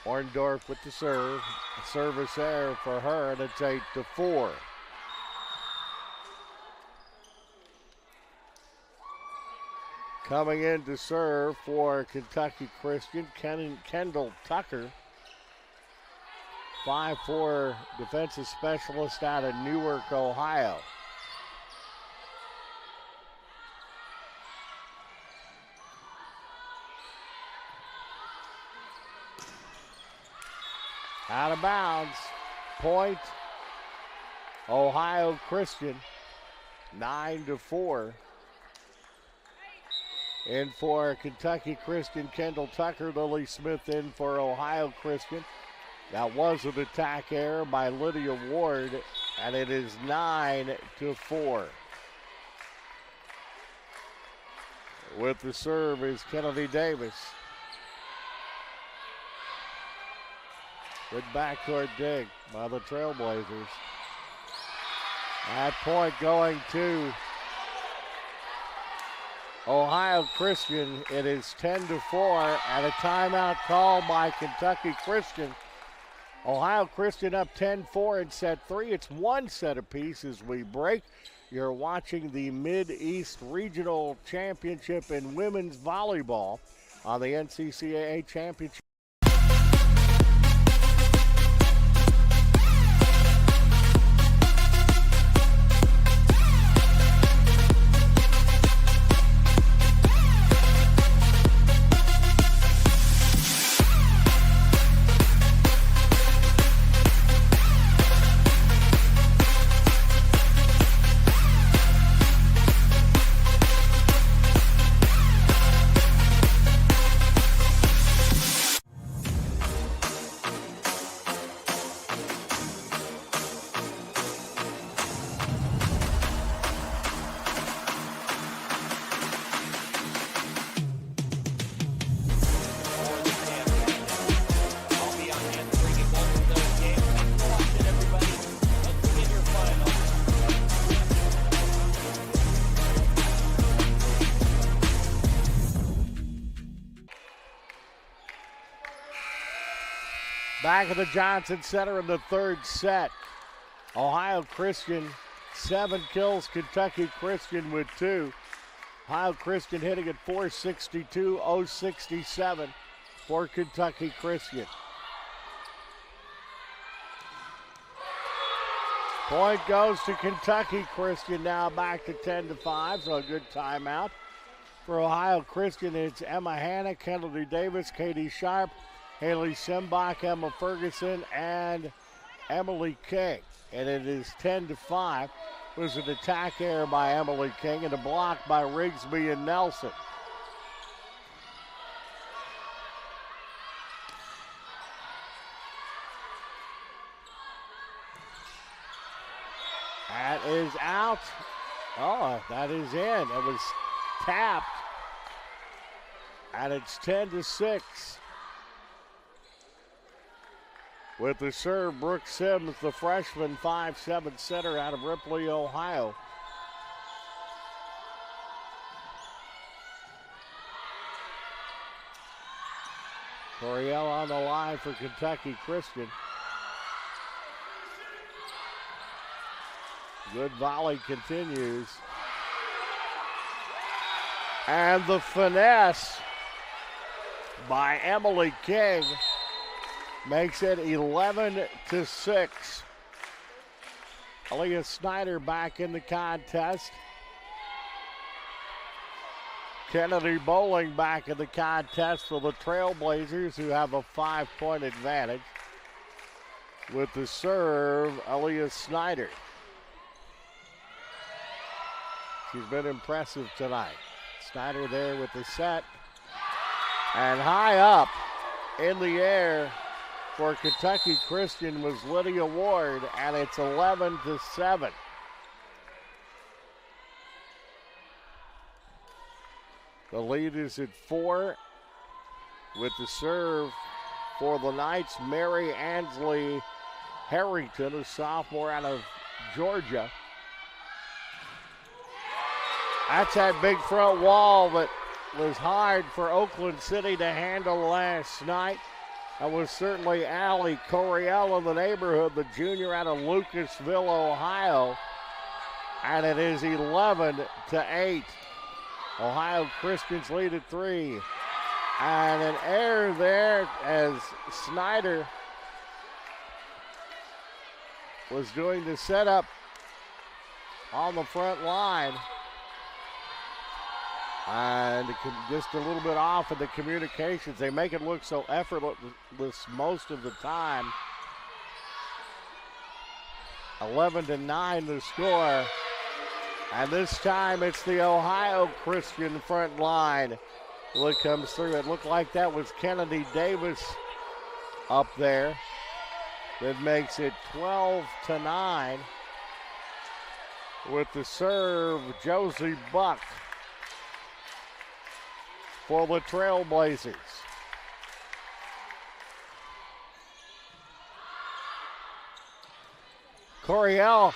[SPEAKER 1] Orndorff with the serve. Service error for her, and it's 8-4. Coming in to serve for Kentucky Christian, Kendall Tucker. 5'4" defensive specialist out of Newark, Ohio. Out of bounds. Point. Ohio Christian. 9-4. And for Kentucky Christian, Kendall Tucker, Lily Smith in for Ohio Christian. That was an attack error by Lydia Ward, and it is 9-4. With the serve is Kennedy Davis. Good backcourt dig by the Trailblazers. That point going to Ohio Christian. It is 10-4 and a timeout called by Kentucky Christian. Ohio Christian up 10-4 in set 3. It's one set apiece as we break. You're watching the Mid-East Regional Championship in women's volleyball on the NCCAA Championship. Back at the Johnson Center in the third set. Ohio Christian, 7 kills. Kentucky Christian with 2. Ohio Christian hitting at .462, .067 for Kentucky Christian. Point goes to Kentucky Christian now, back to 10-5, so a good timeout. For Ohio Christian, it's Emma Hanna, Kennedy Davis, Katie Sharp, Haley Simbach, Emma Ferguson, and Emily King. And it is 10-5. It was an attack error by Emily King and a block by Rigsby and Nelson. That is out. Oh, that is in. It was tapped. And it's 10-6. With the serve, Brooke Sims, the freshman 5'7" center out of Ripley, Ohio. Coriel on the line for Kentucky Christian. Good volley continues. And the finesse by Emily King makes it 11-6. Aaliyah Snyder back in the contest. Kennedy Bowling back in the contest for the Trailblazers, who have a 5-point advantage. With the serve, Aaliyah Snyder. She's been impressive tonight. Snyder there with the set. And high up in the air for Kentucky Christian was Lydia Ward, and it's 11-7. The lead is at 4. With the serve for the Knights, Mary Ansley Harrington, a sophomore out of Georgia. That's that big front wall that was hard for Oakland City to handle last night. That was certainly Allie Coriel in the neighborhood, the junior out of Lucasville, Ohio. And it is 11-8. Ohio Christians lead at 3. And an error there as Snyder was doing the setup on the front line. And just a little bit off in the communications. They make it look so effortless most of the time. 11-9 the score. And this time it's the Ohio Christian front line that comes through. It looked like that was Kennedy Davis up there. That makes it 12-9. With the serve, Josie Buck for the Trailblazers. Coriel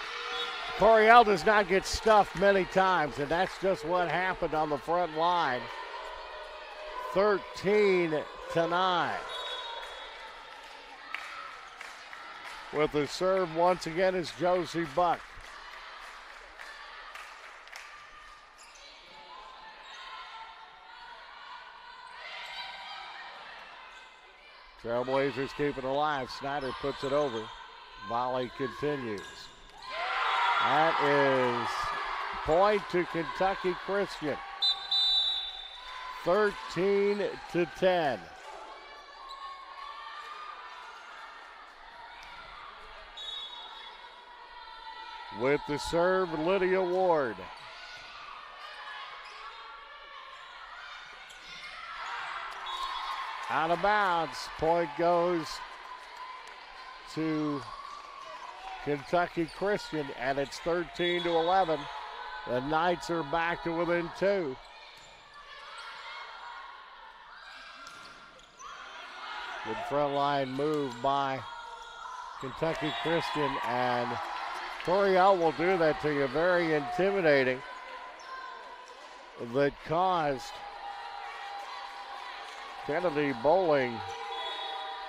[SPEAKER 1] Coryell does not get stuffed many times, and that's just what happened on the front line. 13-9. With the serve once again is Josie Buck. Trailblazers keep it alive. Snyder puts it over. Volley continues. That is point to Kentucky Christian. 13-10. With the serve, Lydia Ward. Out of bounds. Point goes to Kentucky Christian, and it's 13-11. The Knights are back to within 2. Good front line move by Kentucky Christian, and Coryell will do that to you. Very intimidating. That caused Kennedy Bowling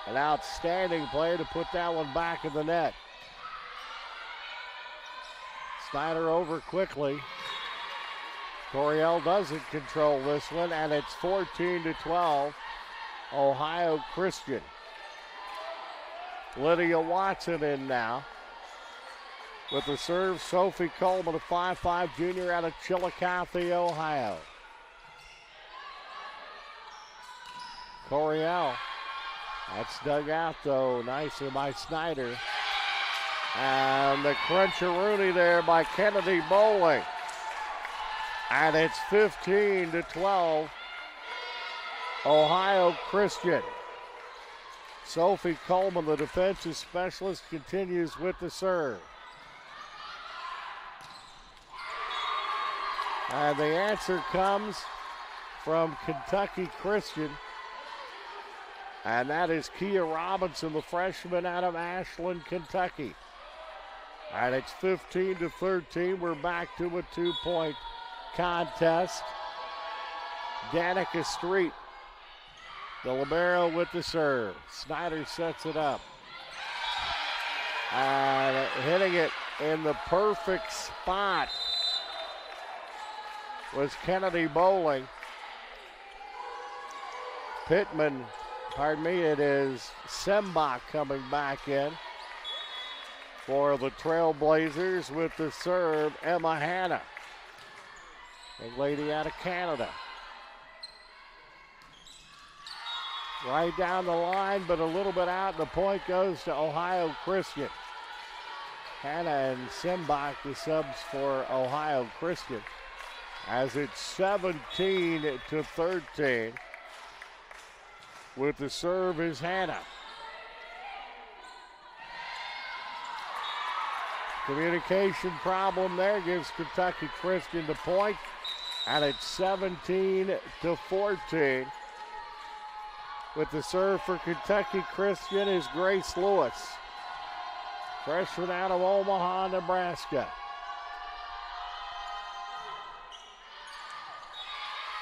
[SPEAKER 1] an outstanding play to put that one back in the net. Snyder over quickly. Coryell doesn't control this one, and it's 14-12. Ohio Christian. Lydia Watson in now. With the serve, Sophie Coleman, a 5'5" junior out of Chillicothe, Ohio. Coryell. That's dug out, though, nicely by Snyder. And the cruncheroonie there by Kennedy Bowling. And it's 15-12. Ohio Christian. Sophie Coleman, the defensive specialist, continues with the serve. And the answer comes from Kentucky Christian. And that is Kia Robinson, the freshman out of Ashland, Kentucky. And it's 15-13. We're back to a 2-point contest. Danica Street, the libero with the serve. Snyder sets it up. And hitting it in the perfect spot was Kennedy Bowling. It is Sembach coming back in for the Trailblazers with the serve, Emma Hanna, a lady out of Canada. Right down the line, but a little bit out, and the point goes to Ohio Christian. Hanna and Sembach, the subs for Ohio Christian, as it's 17-13. With the serve is Hanna. Communication problem there gives Kentucky Christian the point, and it's 17-14. With the serve for Kentucky Christian is Grace Lewis, freshman out of Omaha, Nebraska.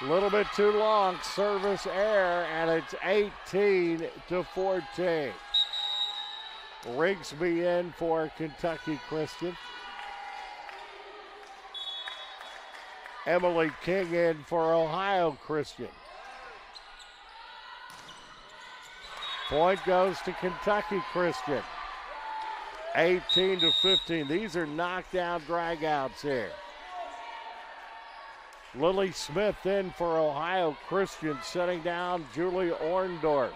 [SPEAKER 1] A little bit too long, service error, and it's 18-14. Rigsby in for Kentucky Christian. Emily King in for Ohio Christian. Point goes to Kentucky Christian. 18-15. These are knockdown dragouts here. Lily Smith in for Ohio Christian, setting down Julie Orndorff.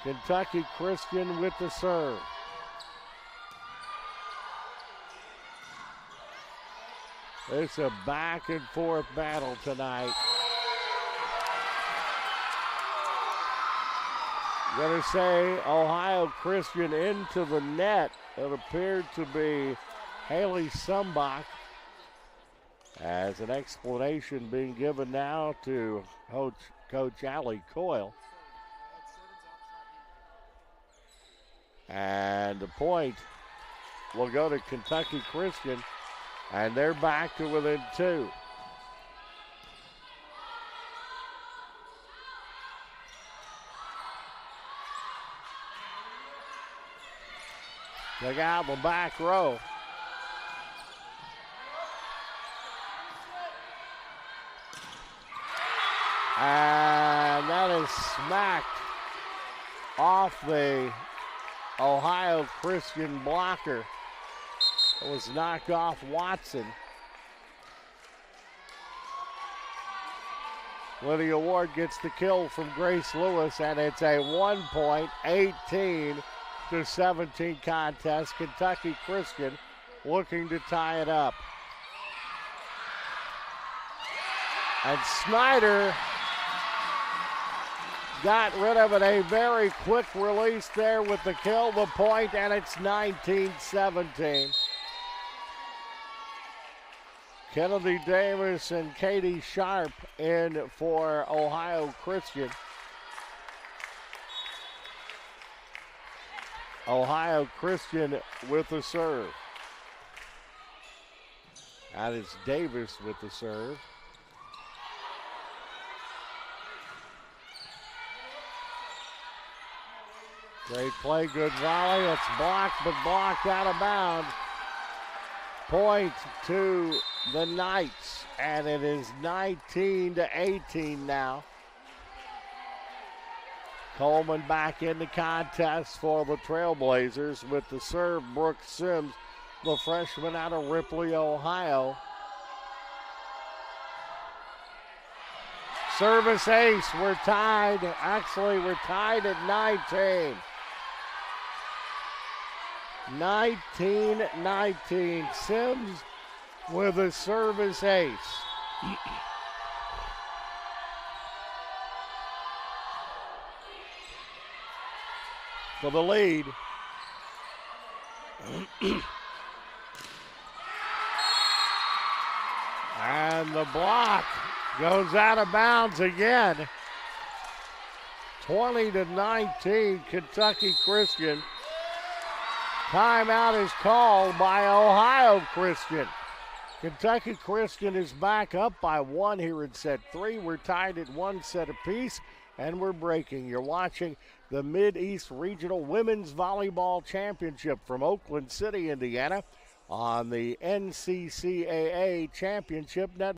[SPEAKER 1] Kentucky Christian with the serve. It's a back and forth battle tonight. Gonna say Ohio Christian into the net. It appeared to be Haley Sembach. As an explanation being given now to Coach Allie Coyle. And the point will go to Kentucky Christian, and they're back to within 2. They got the back row. And that is smacked off the Ohio Christian blocker. It was knocked off Watson. Lydia Ward gets the kill from Grace Lewis, and it's a 1-point, 18-17 contest. Kentucky Christian looking to tie it up. And Snyder got rid of it. A very quick release there with the kill, the point, and it's 19-17. Kennedy Davis and Katie Sharp in for Ohio Christian. Ohio Christian with the serve. That is Davis with the serve. Great play, good volley. It's blocked, but blocked out of bounds. Point to the Knights, and it is 19-18 now. Coleman back in the contest for the Trailblazers with the serve. Brooke Sims, the freshman out of Ripley, Ohio. Service ace, we're tied. Actually, we're tied at 19. 19-19. Sims with a service ace. For the lead. And the block goes out of bounds again. 20-19, Kentucky Christian. Timeout is called by Ohio Christian. Kentucky Christian is back up by 1 here in set 3. We're tied at 1 set apiece, and we're breaking. You're watching the Mid-East Regional Women's Volleyball Championship from Oakland City, Indiana, on the NCCAA Championship Network.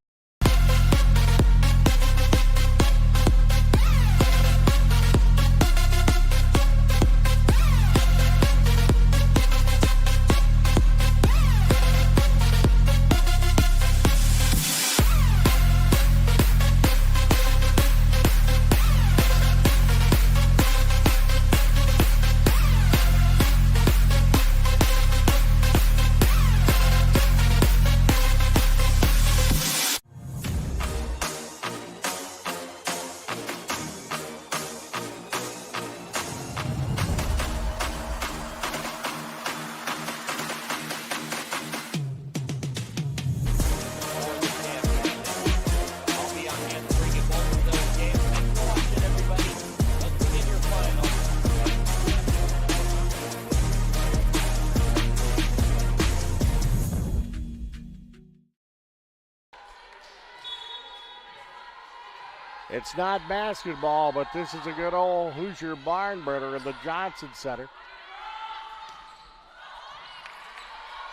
[SPEAKER 1] It's not basketball, but this is a good old Hoosier barn burner in the Johnson Center.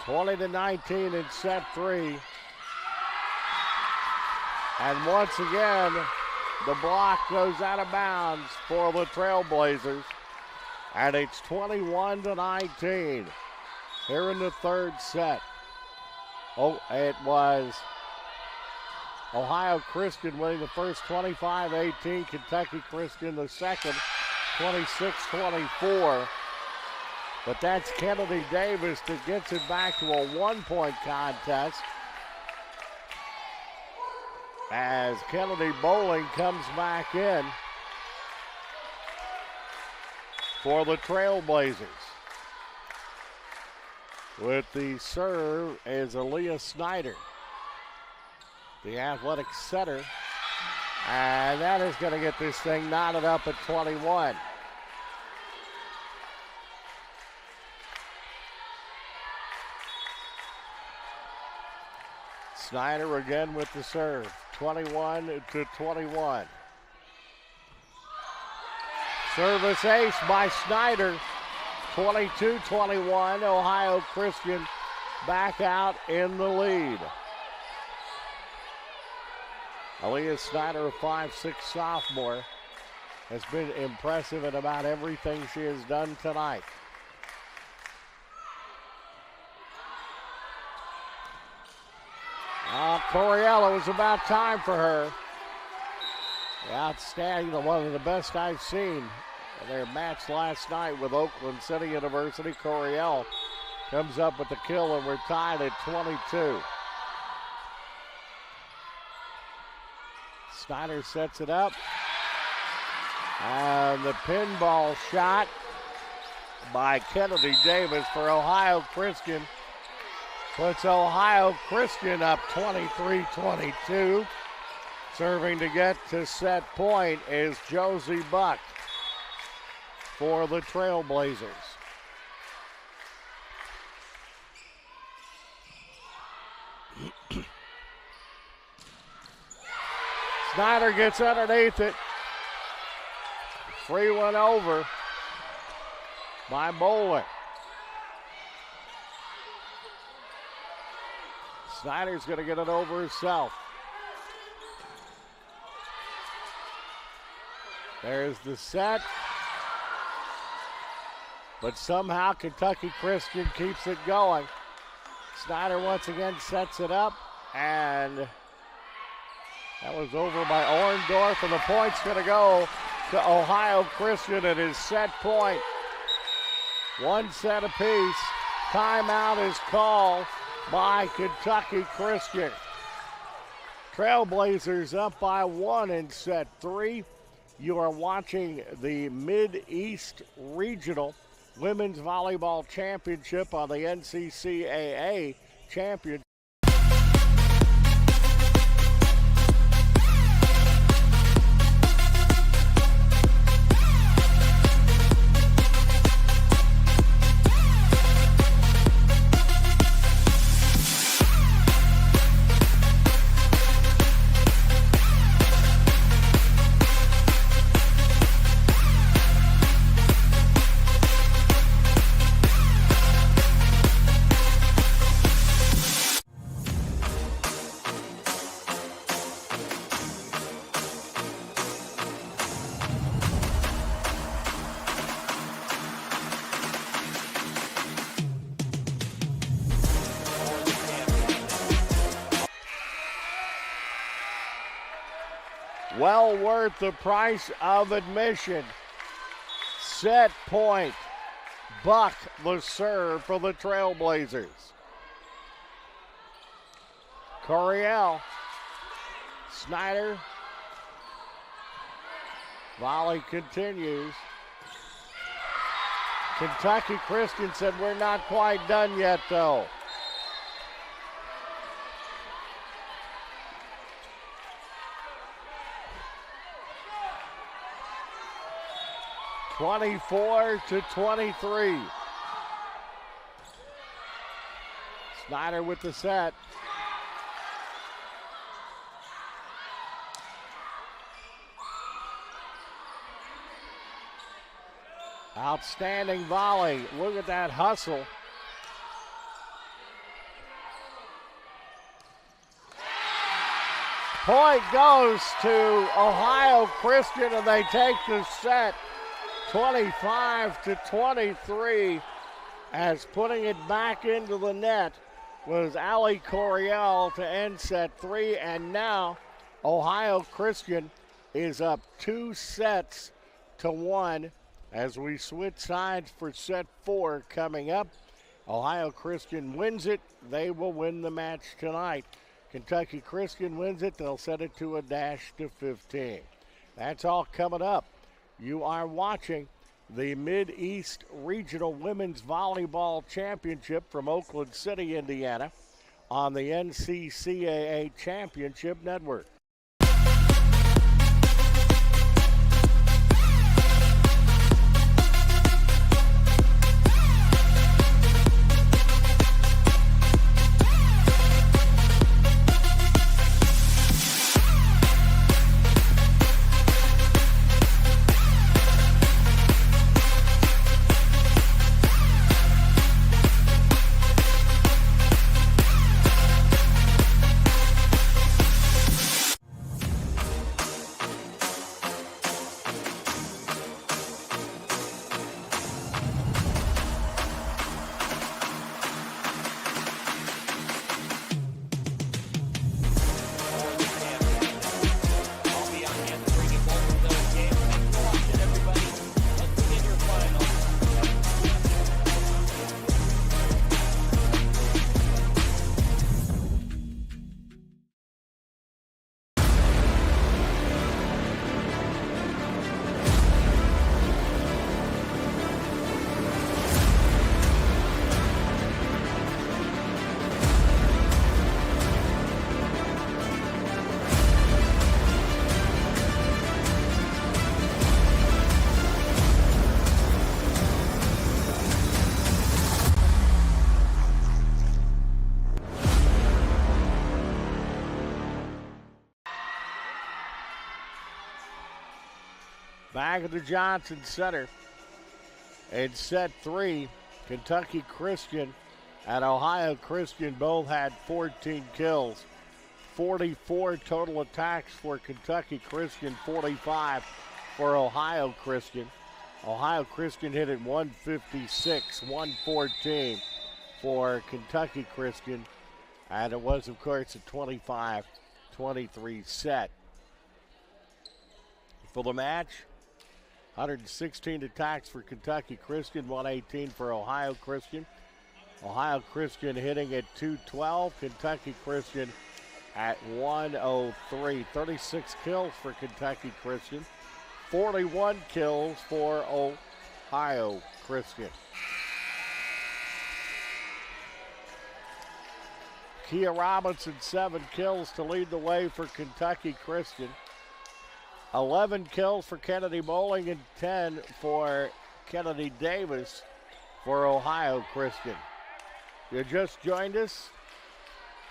[SPEAKER 1] 20-19 in set 3. And once again, the block goes out of bounds for the Trailblazers. And it's 21-19 here in the third set. Oh, it was Ohio Christian winning the first 25-18. Kentucky Christian the second, 26-24. But that's Kennedy Davis that gets it back to a 1-point contest as Kennedy Bowling comes back in for the Trailblazers. With the serve is Aaliyah Snyder, the athletic setter, and that is going to get this thing knotted up at 21. Snyder again with the serve, 21-21. Service ace by Snyder, 22-21. Ohio Christian back out in the lead. Aaliyah Snyder, a 5'6" sophomore, has been impressive in about everything she has done tonight. Coriello, it was about time for her. Outstanding, one of the best I've seen in their match last night with Oakland City University. Coriello comes up with the kill, and we're tied at 22. Snyder sets it up. And the pinball shot by Kennedy Davis for Ohio Christian puts Ohio Christian up 23-22. Serving to get to set point is Josie Buck for the Trailblazers. Snyder gets underneath it. Free one over by Bowler. Snyder's going to get it over herself. There's the set. But somehow Kentucky Christian keeps it going. Snyder once again sets it up, and that was over by Orndorff, and the point's going to go to Ohio Christian at his set point. One set apiece. Timeout is called by Kentucky Christian. Trailblazers up by 1 in set 3. You are watching the Mid-East Regional Women's Volleyball Championship on the NCCAA Championship. Well worth the price of admission. Set point. Buck the serve for the Trailblazers. Coriel. Snyder. Volley continues. Kentucky Christian said we're not quite done yet though. (24-23). Snyder with the set. Outstanding volley. Look at that hustle. Point goes to Ohio Christian, and they take the set 25-23, as putting it back into the net was Ali Coriel to end set 3, and now Ohio Christian is up 2-1 as we switch sides for set 4 coming up. Ohio Christian wins it, they will win the match tonight. Kentucky Christian wins it, they'll set it to a dash to 15. That's all coming up. You are watching the Mid-East Regional Women's Volleyball Championship from Oakland City, Indiana, on the NCCAA Championship Network. Back at the Johnson Center. In set 3, Kentucky Christian and Ohio Christian both had 14 kills. 44 total attacks for Kentucky Christian, 45 for Ohio Christian. Ohio Christian hit at 156, 114 for Kentucky Christian. And it was, of course, a 25-23 set. For the match, 116 attacks for Kentucky Christian, 118 for Ohio Christian. Ohio Christian hitting at 212, Kentucky Christian at 103. 36 kills for Kentucky Christian, 41 kills for Ohio Christian. Kia Robinson, 7 kills to lead the way for Kentucky Christian. 11 kills for Kennedy Bowling and 10 for Kennedy Davis for Ohio Christian. You just joined us,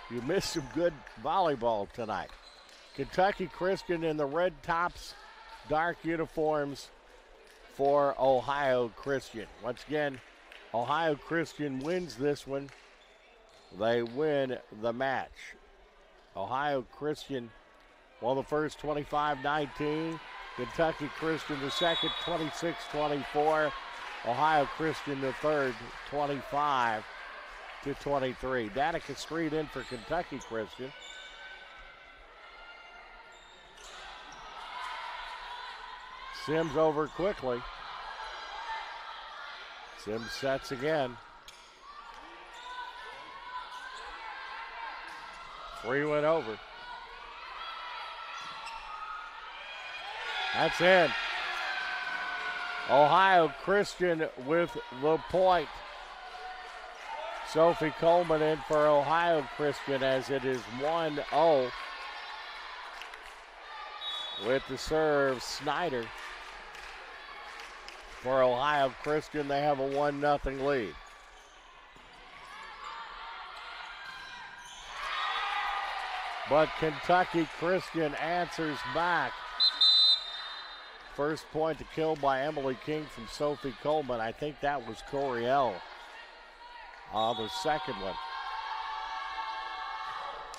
[SPEAKER 1] you missed some good volleyball tonight. Kentucky Christian in the red tops, dark uniforms for Ohio Christian. Once again, Ohio Christian wins this one. They win the match. Ohio Christian won the first 25-19. Kentucky Christian the second 26-24. Ohio Christian the third 25-23. Danica Street in for Kentucky Christian. Sims over quickly. Sims sets again. 3 went over. That's in. Ohio Christian with the point. Sophie Coleman in for Ohio Christian as it is 1-0. With the serve, Snyder. For Ohio Christian, they have a 1-0 lead. But Kentucky Christian answers back. First point to kill by Emily King from Sophie Coleman. I think that was Coriel. The second one.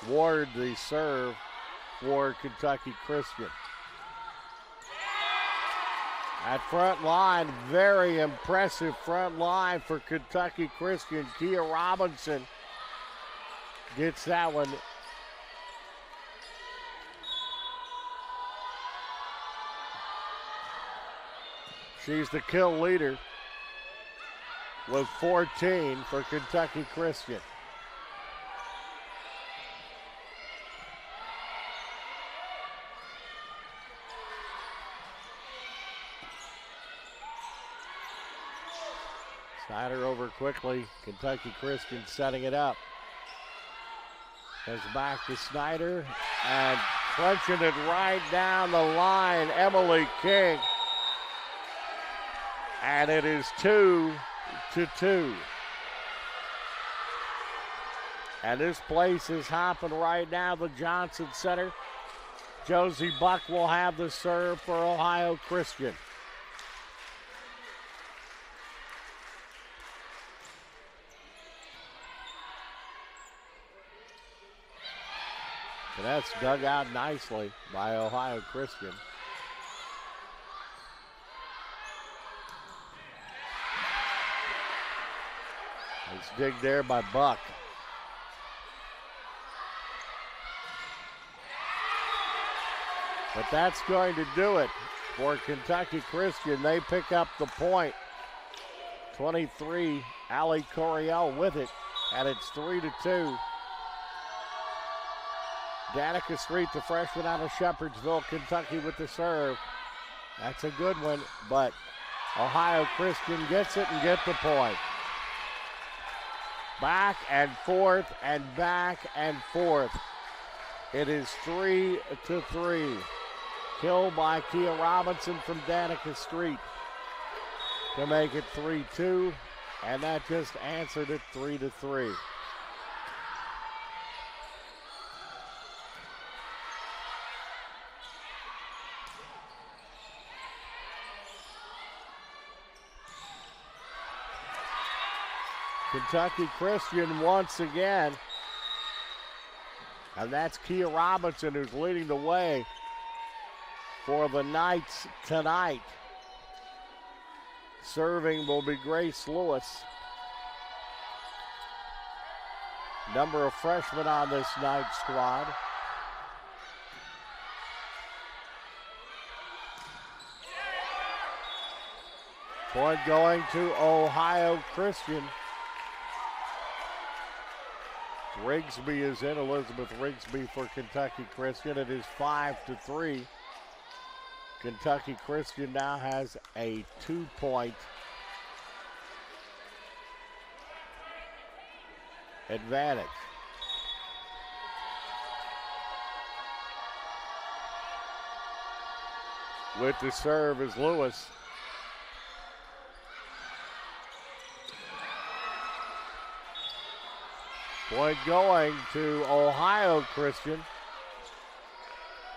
[SPEAKER 1] Ward the serve for Kentucky Christian. At front line, very impressive front line for Kentucky Christian. Kia Robinson gets that one. She's the kill leader with 14 for Kentucky Christian. Snyder over quickly. Kentucky Christian setting it up. Goes back to Snyder and crunching it right down the line. Emily King. And it is 2-2. And this place is hopping right now, the Johnson Center. Josie Buck will have the serve for Ohio Christian. And that's dug out nicely by Ohio Christian. It's dig there by Buck. But that's going to do it for Kentucky Christian. They pick up the point. 23, Allie Coriel with it, and it's 3-2. Danica Street, the freshman out of Shepherdsville, Kentucky with the serve. That's a good one, but Ohio Christian gets it and gets the point. Back and forth and back and forth. It is 3-3. Kill by Kia Robinson from Danica Street to make it 3-2, and that just answered it 3-3. Kentucky Christian once again. And that's Kia Robinson who's leading the way for the Knights tonight. Serving will be Grace Lewis. Number of freshmen on this Knights squad. Point going to Ohio Christian. Rigsby is in, Elizabeth Rigsby for Kentucky Christian. It is 5-3. Kentucky Christian now has a 2-point advantage. With the serve is Lewis. Point going to Ohio Christian.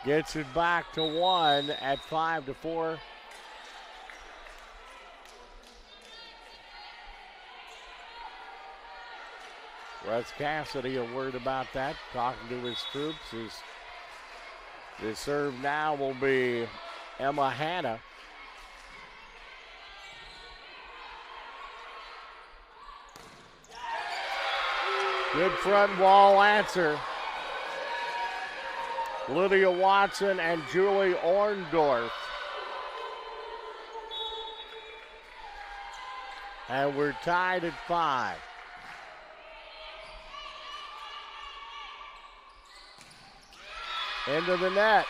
[SPEAKER 1] Gets it back to 1 at 5-4. Russ Cassidy, a word about that, talking to his troops. The serve now will be Emma Hanna. Good front wall answer. Lydia Watson and Julie Orndorff. And we're tied at 5. Into the net.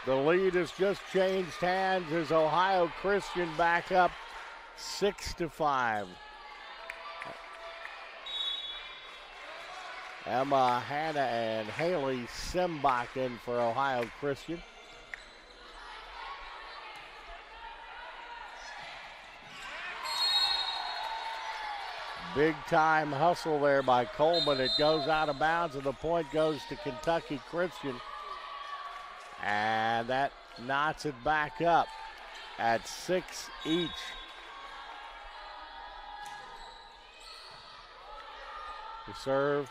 [SPEAKER 1] The lead has just changed hands as Ohio Christian back up 6-5. Emma Hanna and Haley Simbach in for Ohio Christian. Big time hustle there by Coleman. It goes out of bounds and the point goes to Kentucky Christian. And that knots it back up at 6 each. The serve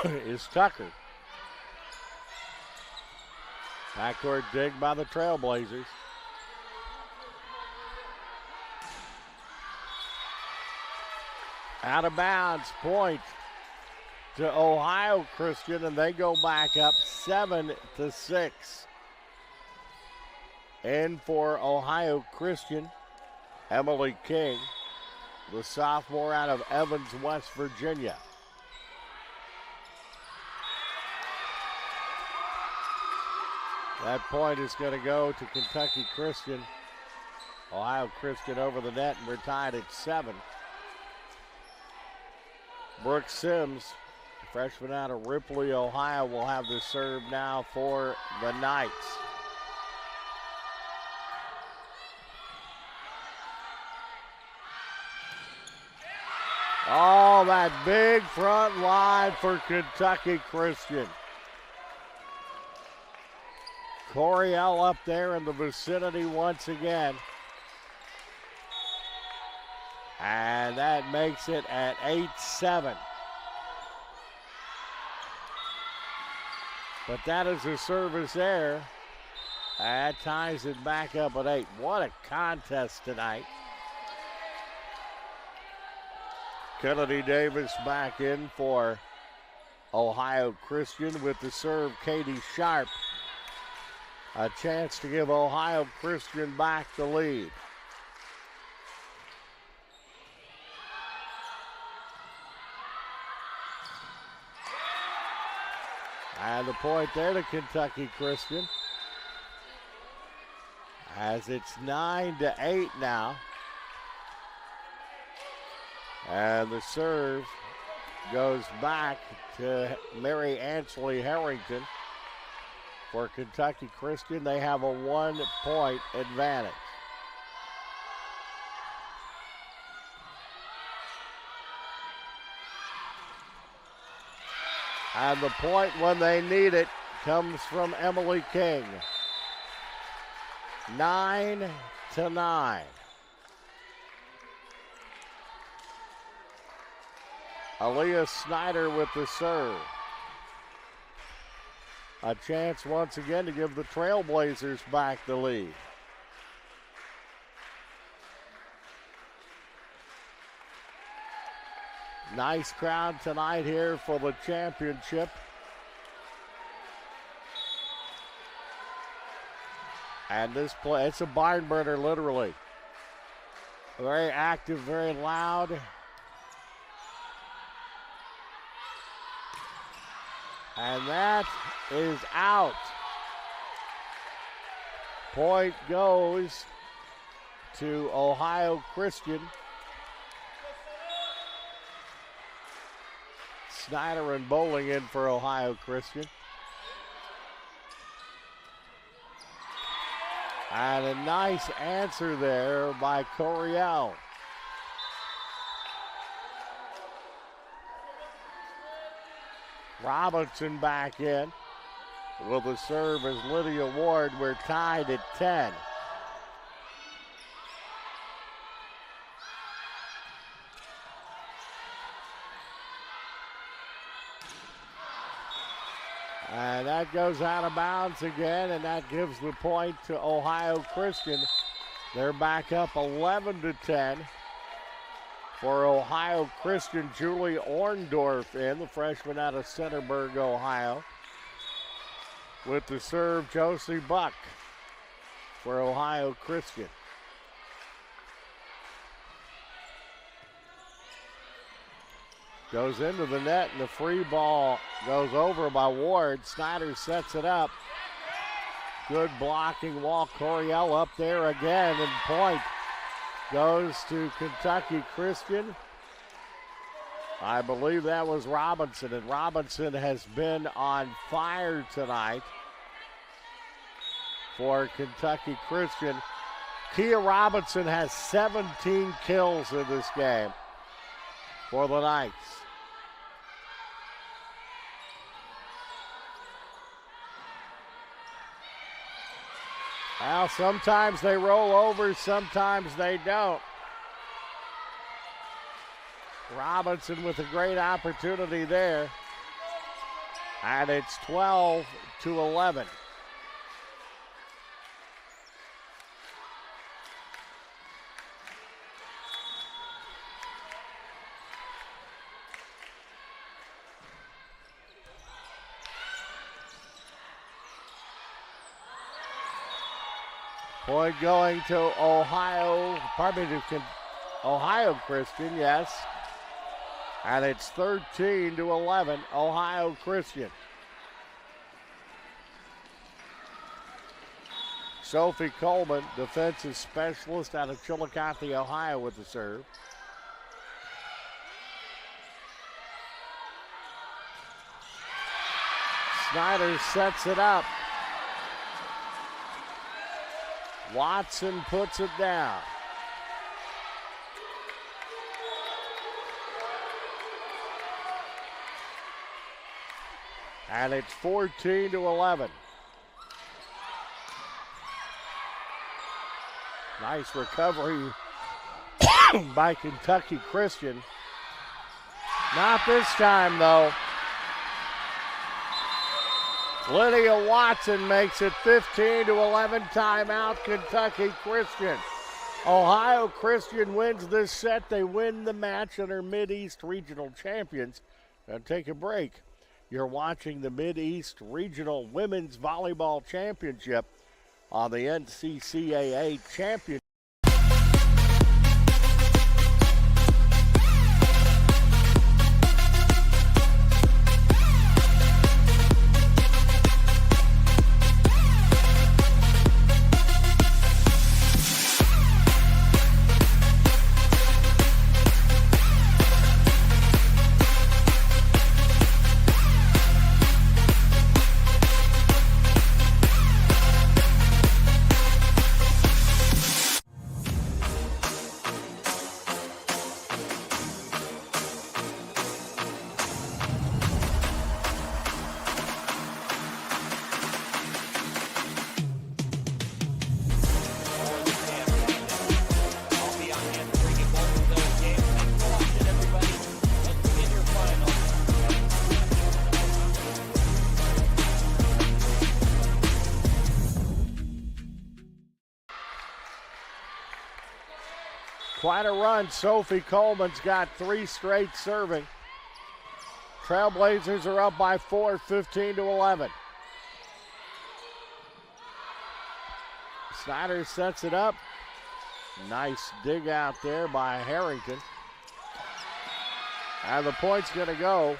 [SPEAKER 1] is Tucker. Backcourt dig by the Trailblazers. Out of bounds, point to Ohio Christian, and they go back up 7-6. In for Ohio Christian, Emily King, the sophomore out of Evans, West Virginia. That point is going to go to Kentucky Christian. Ohio Christian over the net, and we're tied at 7. Brooke Sims, freshman out of Ripley, Ohio, will have the serve now for the Knights. Oh, that big front line for Kentucky Christian. Coriel up there in the vicinity once again. And that makes it at 8-7. But that is a service error. That ties it back up at 8. What a contest tonight. Kennedy Davis back in for Ohio Christian with the serve, Katie Sharp. A chance to give Ohio Christian back the lead. And the point there to Kentucky Christian. As it's 9-8 now. And the serve goes back to Mary Ansley Harrington. For Kentucky Christian, they have a 1-point advantage. And the point when they need it comes from Emily King. 9-9. Aaliyah Snyder with the serve. A chance once again to give the Trailblazers back the lead. Nice crowd tonight here for the championship. And this play, it's a barn burner literally. Very active, very loud. And that is out. Point goes to Ohio Christian. Snyder and Bowling in for Ohio Christian. And a nice answer there by Coryell. Robinson back in. With the serve as Lydia Ward. We're tied at 10. And that goes out of bounds again, and that gives the point to Ohio Christian. They're back up 11-10. For Ohio Christian, Julie Orndorff in, the freshman out of Centerburg, Ohio. With the serve, Josie Buck for Ohio Christian. Goes into the net, and the free ball goes over by Ward. Snyder sets it up. Good blocking wall. Coryell up there again, and point goes to Kentucky Christian. I believe that was Robinson, and Robinson has been on fire tonight for Kentucky Christian. Kia Robinson has 17 kills in this game for the Knights. Well, sometimes they roll over, sometimes they don't. Robinson with a great opportunity there. And it's 12-11. Point going to Ohio Christian, yes. And it's 13-11, Ohio Christian. Sophie Coleman, defensive specialist out of Chillicothe, Ohio, with the serve. Snyder sets it up. Watson puts it down. And it's 14-11. Nice recovery by Kentucky Christian. Not this time, though. Lydia Watson makes it 15-11. Timeout, Kentucky Christian. Ohio Christian wins this set. They win the match and are Mid-East Regional champions. Now take a break. You're watching the Mid-East Regional Women's Volleyball Championship on the NCCAA Championship. Quite a run. Sophie Coleman's got 3 straight serving. Trailblazers are up by 4, 15-11. Snyder sets it up. Nice dig out there by Harrington. And the point's going to go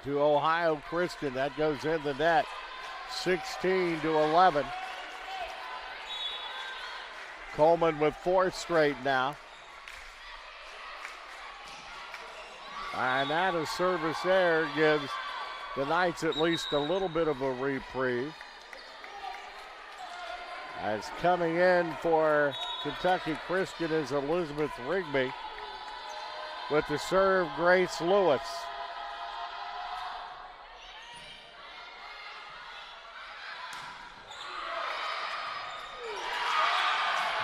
[SPEAKER 1] to Ohio Christian. That goes in the net. 16-11. Coleman with 4 straight now. And that a service there gives the Knights at least a little bit of a reprieve. As coming in for Kentucky Christian is Elizabeth Rigby. With the serve, Grace Lewis.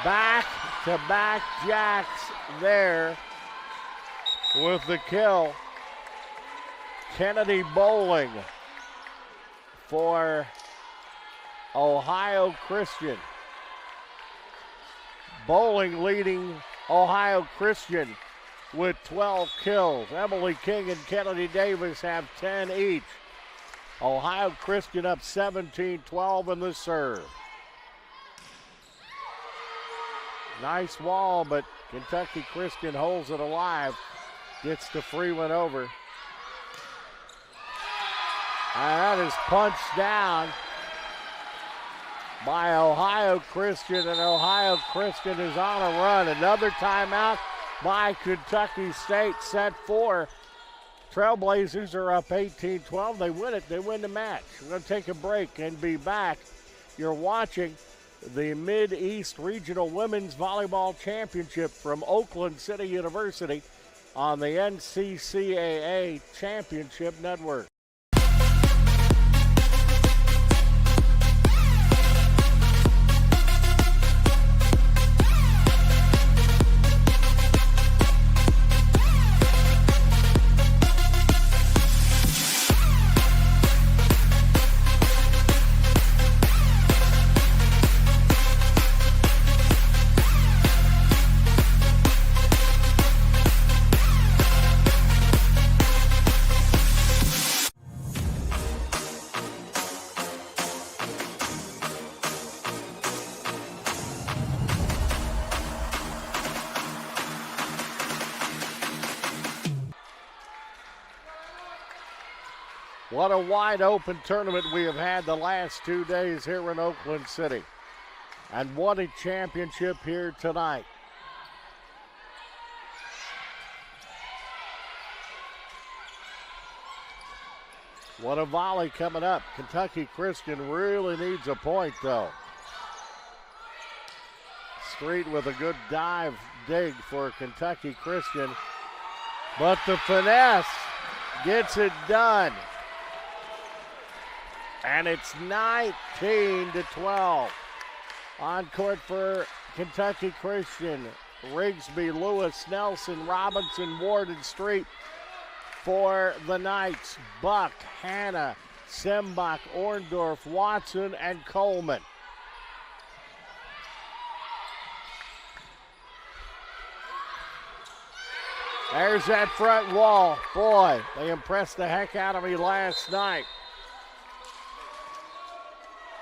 [SPEAKER 1] Back-to-back jacks there with the kill. Kennedy Bowling for Ohio Christian. Bowling leading Ohio Christian with 12 kills. Emily King and Kennedy Davis have 10 each. Ohio Christian up 17-12 in the serve. Nice wall, but Kentucky Christian holds it alive. Gets the free one over. And that is punched down by Ohio Christian, and Ohio Christian is on a run. Another timeout by Kentucky State, set 4. Trailblazers are up 18-12. They win it. They win the match. We're going to take a break and be back. You're watching the Mid-East Regional Women's Volleyball Championship from Oakland City University on the NCCAA Championship Network. What a wide open tournament we have had the last 2 days here in Oakland City. And what a championship here tonight. What a volley coming up. Kentucky Christian really needs a point though. Street with a good dive dig for Kentucky Christian. But the finesse gets it done. And it's 19-12. On court for Kentucky Christian. Rigsby, Lewis, Nelson, Robinson, Ward, and Street for the Knights. Buck, Hanna, Sembach, Orndorff, Watson, and Coleman. There's that front wall. Boy, they impressed the heck out of me last night.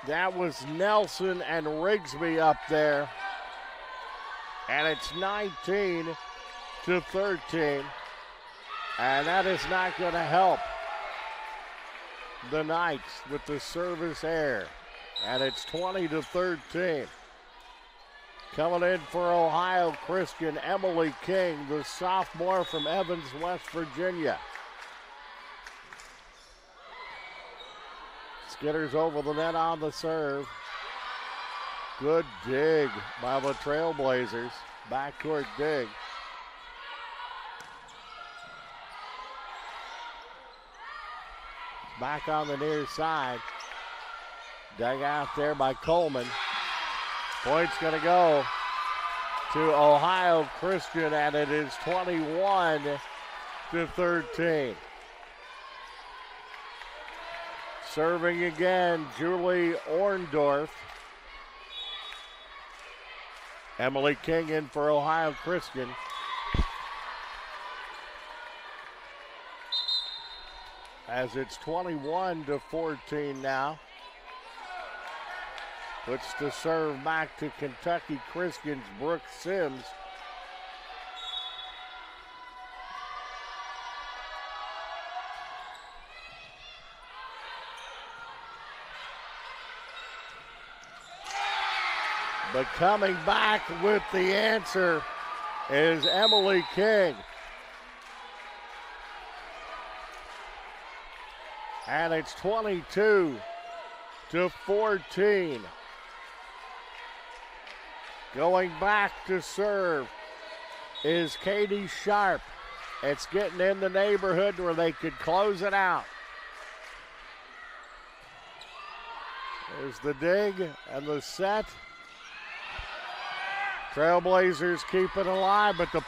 [SPEAKER 1] That was Nelson and Rigsby up there. And it's 19-13. And that is not going to help the Knights with the service error. And it's 20-13. Coming in for Ohio Christian, Emily King, the sophomore from Evans, West Virginia. Skitters over the net on the serve. Good dig by the Trailblazers. Backcourt dig. Back on the near side. Dug out there by Coleman. Point's going to go to Ohio Christian, and it is 21-13. Serving again, Julie Orndorff. Emily King in for Ohio Christian. As it's 21-14 now. Puts the serve back to Kentucky Christian's Brooke Sims. But coming back with the answer is Emily King. And it's 22-14. Going back to serve is Katie Sharp. It's getting in the neighborhood where they could close it out. There's the dig and the set. Trailblazers keep it alive, but the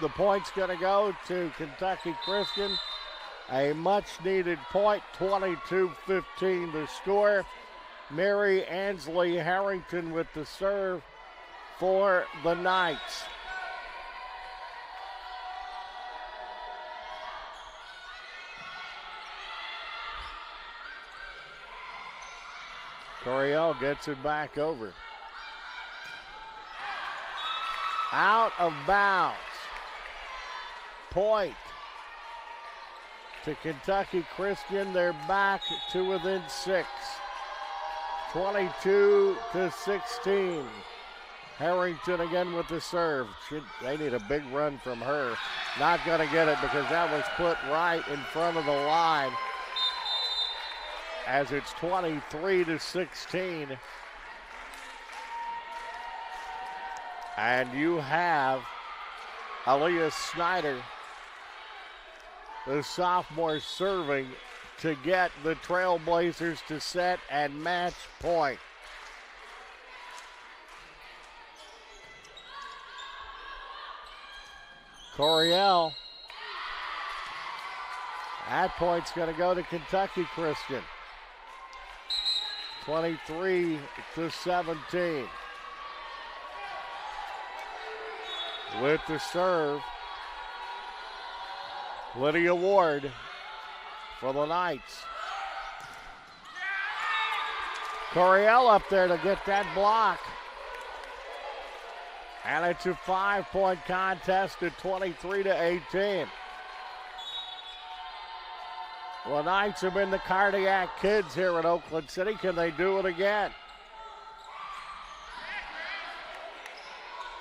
[SPEAKER 1] point's going to go to Kentucky Christian. A much-needed point, 22-15 the score. Mary Ansley Harrington with the serve for the Knights. Coriel gets it back over. Out of bounds. Point to Kentucky Christian. They're back to within 6. 22-16. Harrington again with the serve. They need a big run from her. Not going to get it because that was put right in front of the line. As it's 23-16. And you have Aaliyah Snyder, the sophomore, serving to get the Trailblazers to set and match point. Coriel. That point's going to go to Kentucky Christian. 23-17. With the serve, Lydia Ward for the Knights. Coriel up there to get that block. And it's a 5-point contest at 23-18. The Knights have been the cardiac kids here in Oakland City. Can they do it again?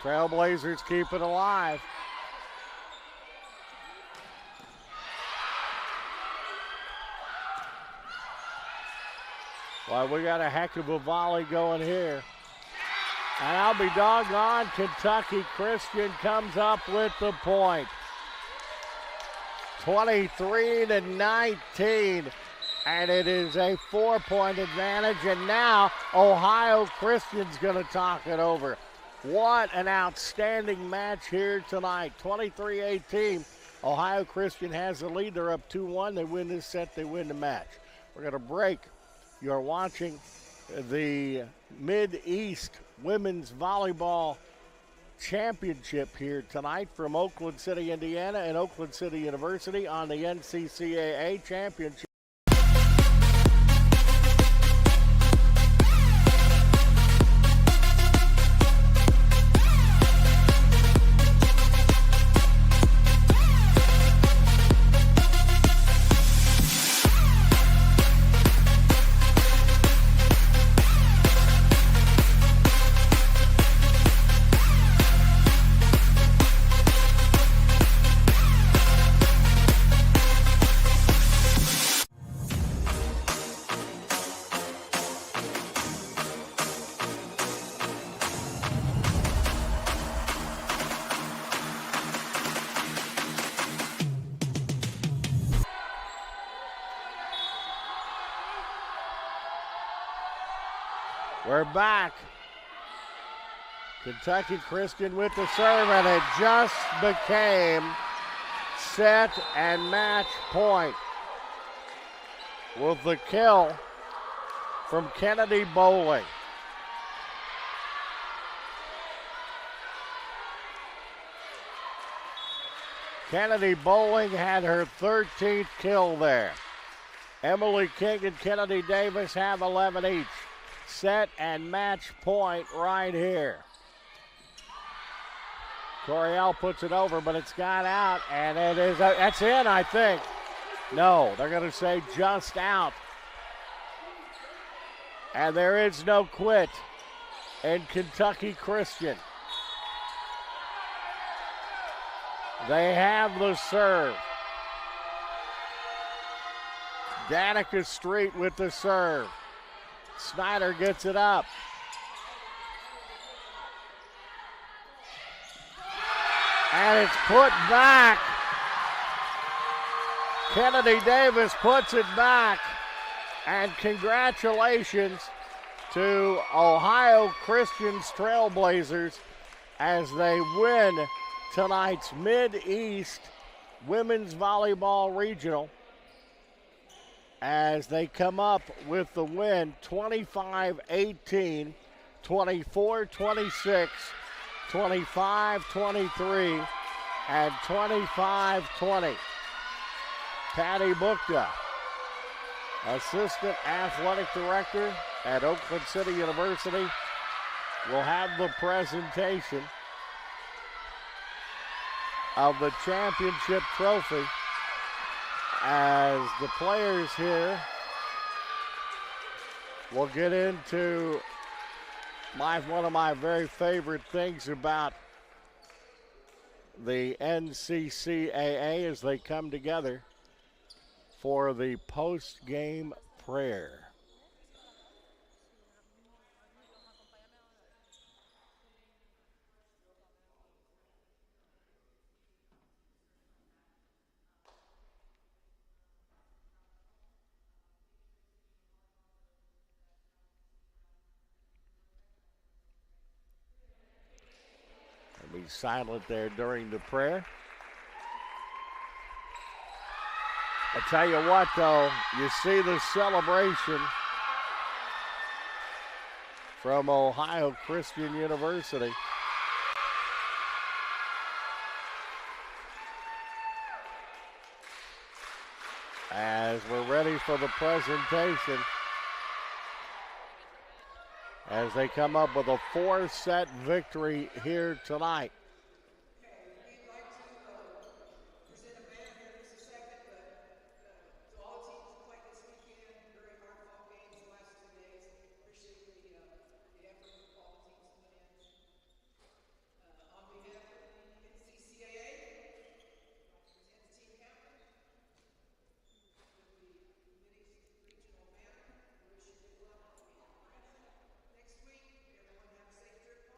[SPEAKER 1] Trailblazers keep it alive. Well, we got a heck of a volley going here. And I'll be doggone, Kentucky Christian comes up with the point. 23-19. And it is a 4-point advantage. And now Ohio Christian's going to talk it over. What an outstanding match here tonight. 23-18. Ohio Christian has the lead. They're up 2-1. They win this set, they win the match. We're going to break. You're watching the Mid-East Women's Volleyball Championship here tonight from Oakland City, Indiana, and Oakland City University on the NCCAA Championship. We're back. Kentucky Christian with the serve, and it just became set and match point with the kill from Kennedy Bowling. Kennedy Bowling had her 13th kill there. Emily King and Kennedy Davis have 11 each. Set and match point right here. Coriel puts it over, but it's got out, and it is, that's in, I think. No, they're going to say just out. And there is no quit in Kentucky Christian. They have the serve. Danica Street with the serve. Snyder gets it up. And it's put back. Kennedy Davis puts it back. And congratulations to Ohio Christian's Trailblazers as they win tonight's Mid-East Women's Volleyball Regional as they come up with the win 25-18, 24-26, 25-23, and 25-20. Patty Bukta, Assistant Athletic Director at Oakland City University, will have the presentation of the championship trophy as the players here will get into one of my very favorite things about the NCCAA as they come together for the post-game prayer. Be silent there during the prayer. I tell you what, though, you see the celebration from Ohio Christian University. As we're ready for the presentation, as they come up with a 4-set victory here tonight.
[SPEAKER 2] We'd like to present a banner here in just a second, but to all the teams that played this weekend, very hard-fought games the last 2 days. Appreciate the effort of all the teams put in. On behalf of the NCCAA, presents Team Captain with the Mid-East Regional banner. We wish you good luck. Next week, everyone have a safe trip home.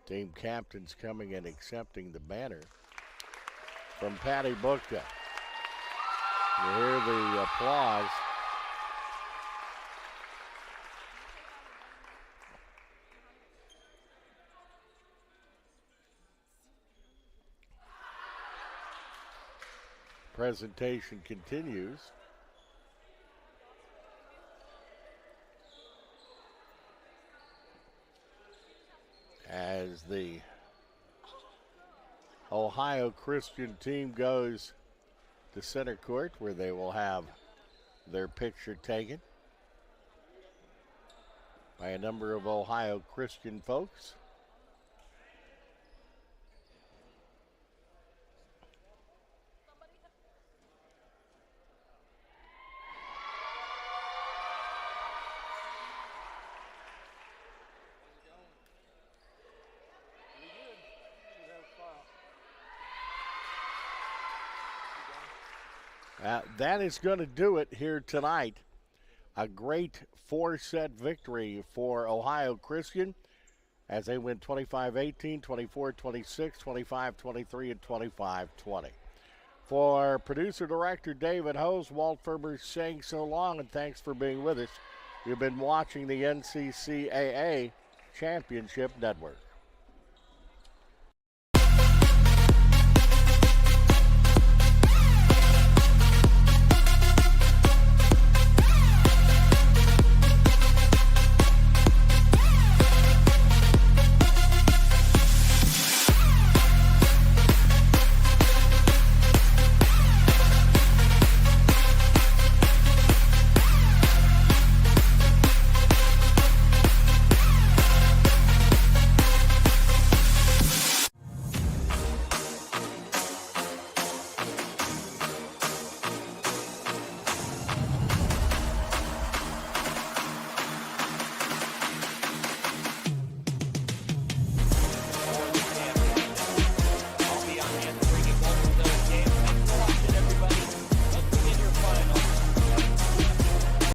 [SPEAKER 1] Team captains coming and accepting the banner from Patty Bukta. You hear the applause. Presentation continues. As the Ohio Christian team goes to center court where they will have their picture taken by a number of Ohio Christian folks. That is going to do it here tonight. A great 4-set victory for Ohio Christian as they win 25-18, 24-26, 25-23, and 25-20. For producer-director David Hose, Walt Ferber saying so long, and thanks for being with us. You've been watching the NCCAA Championship Network.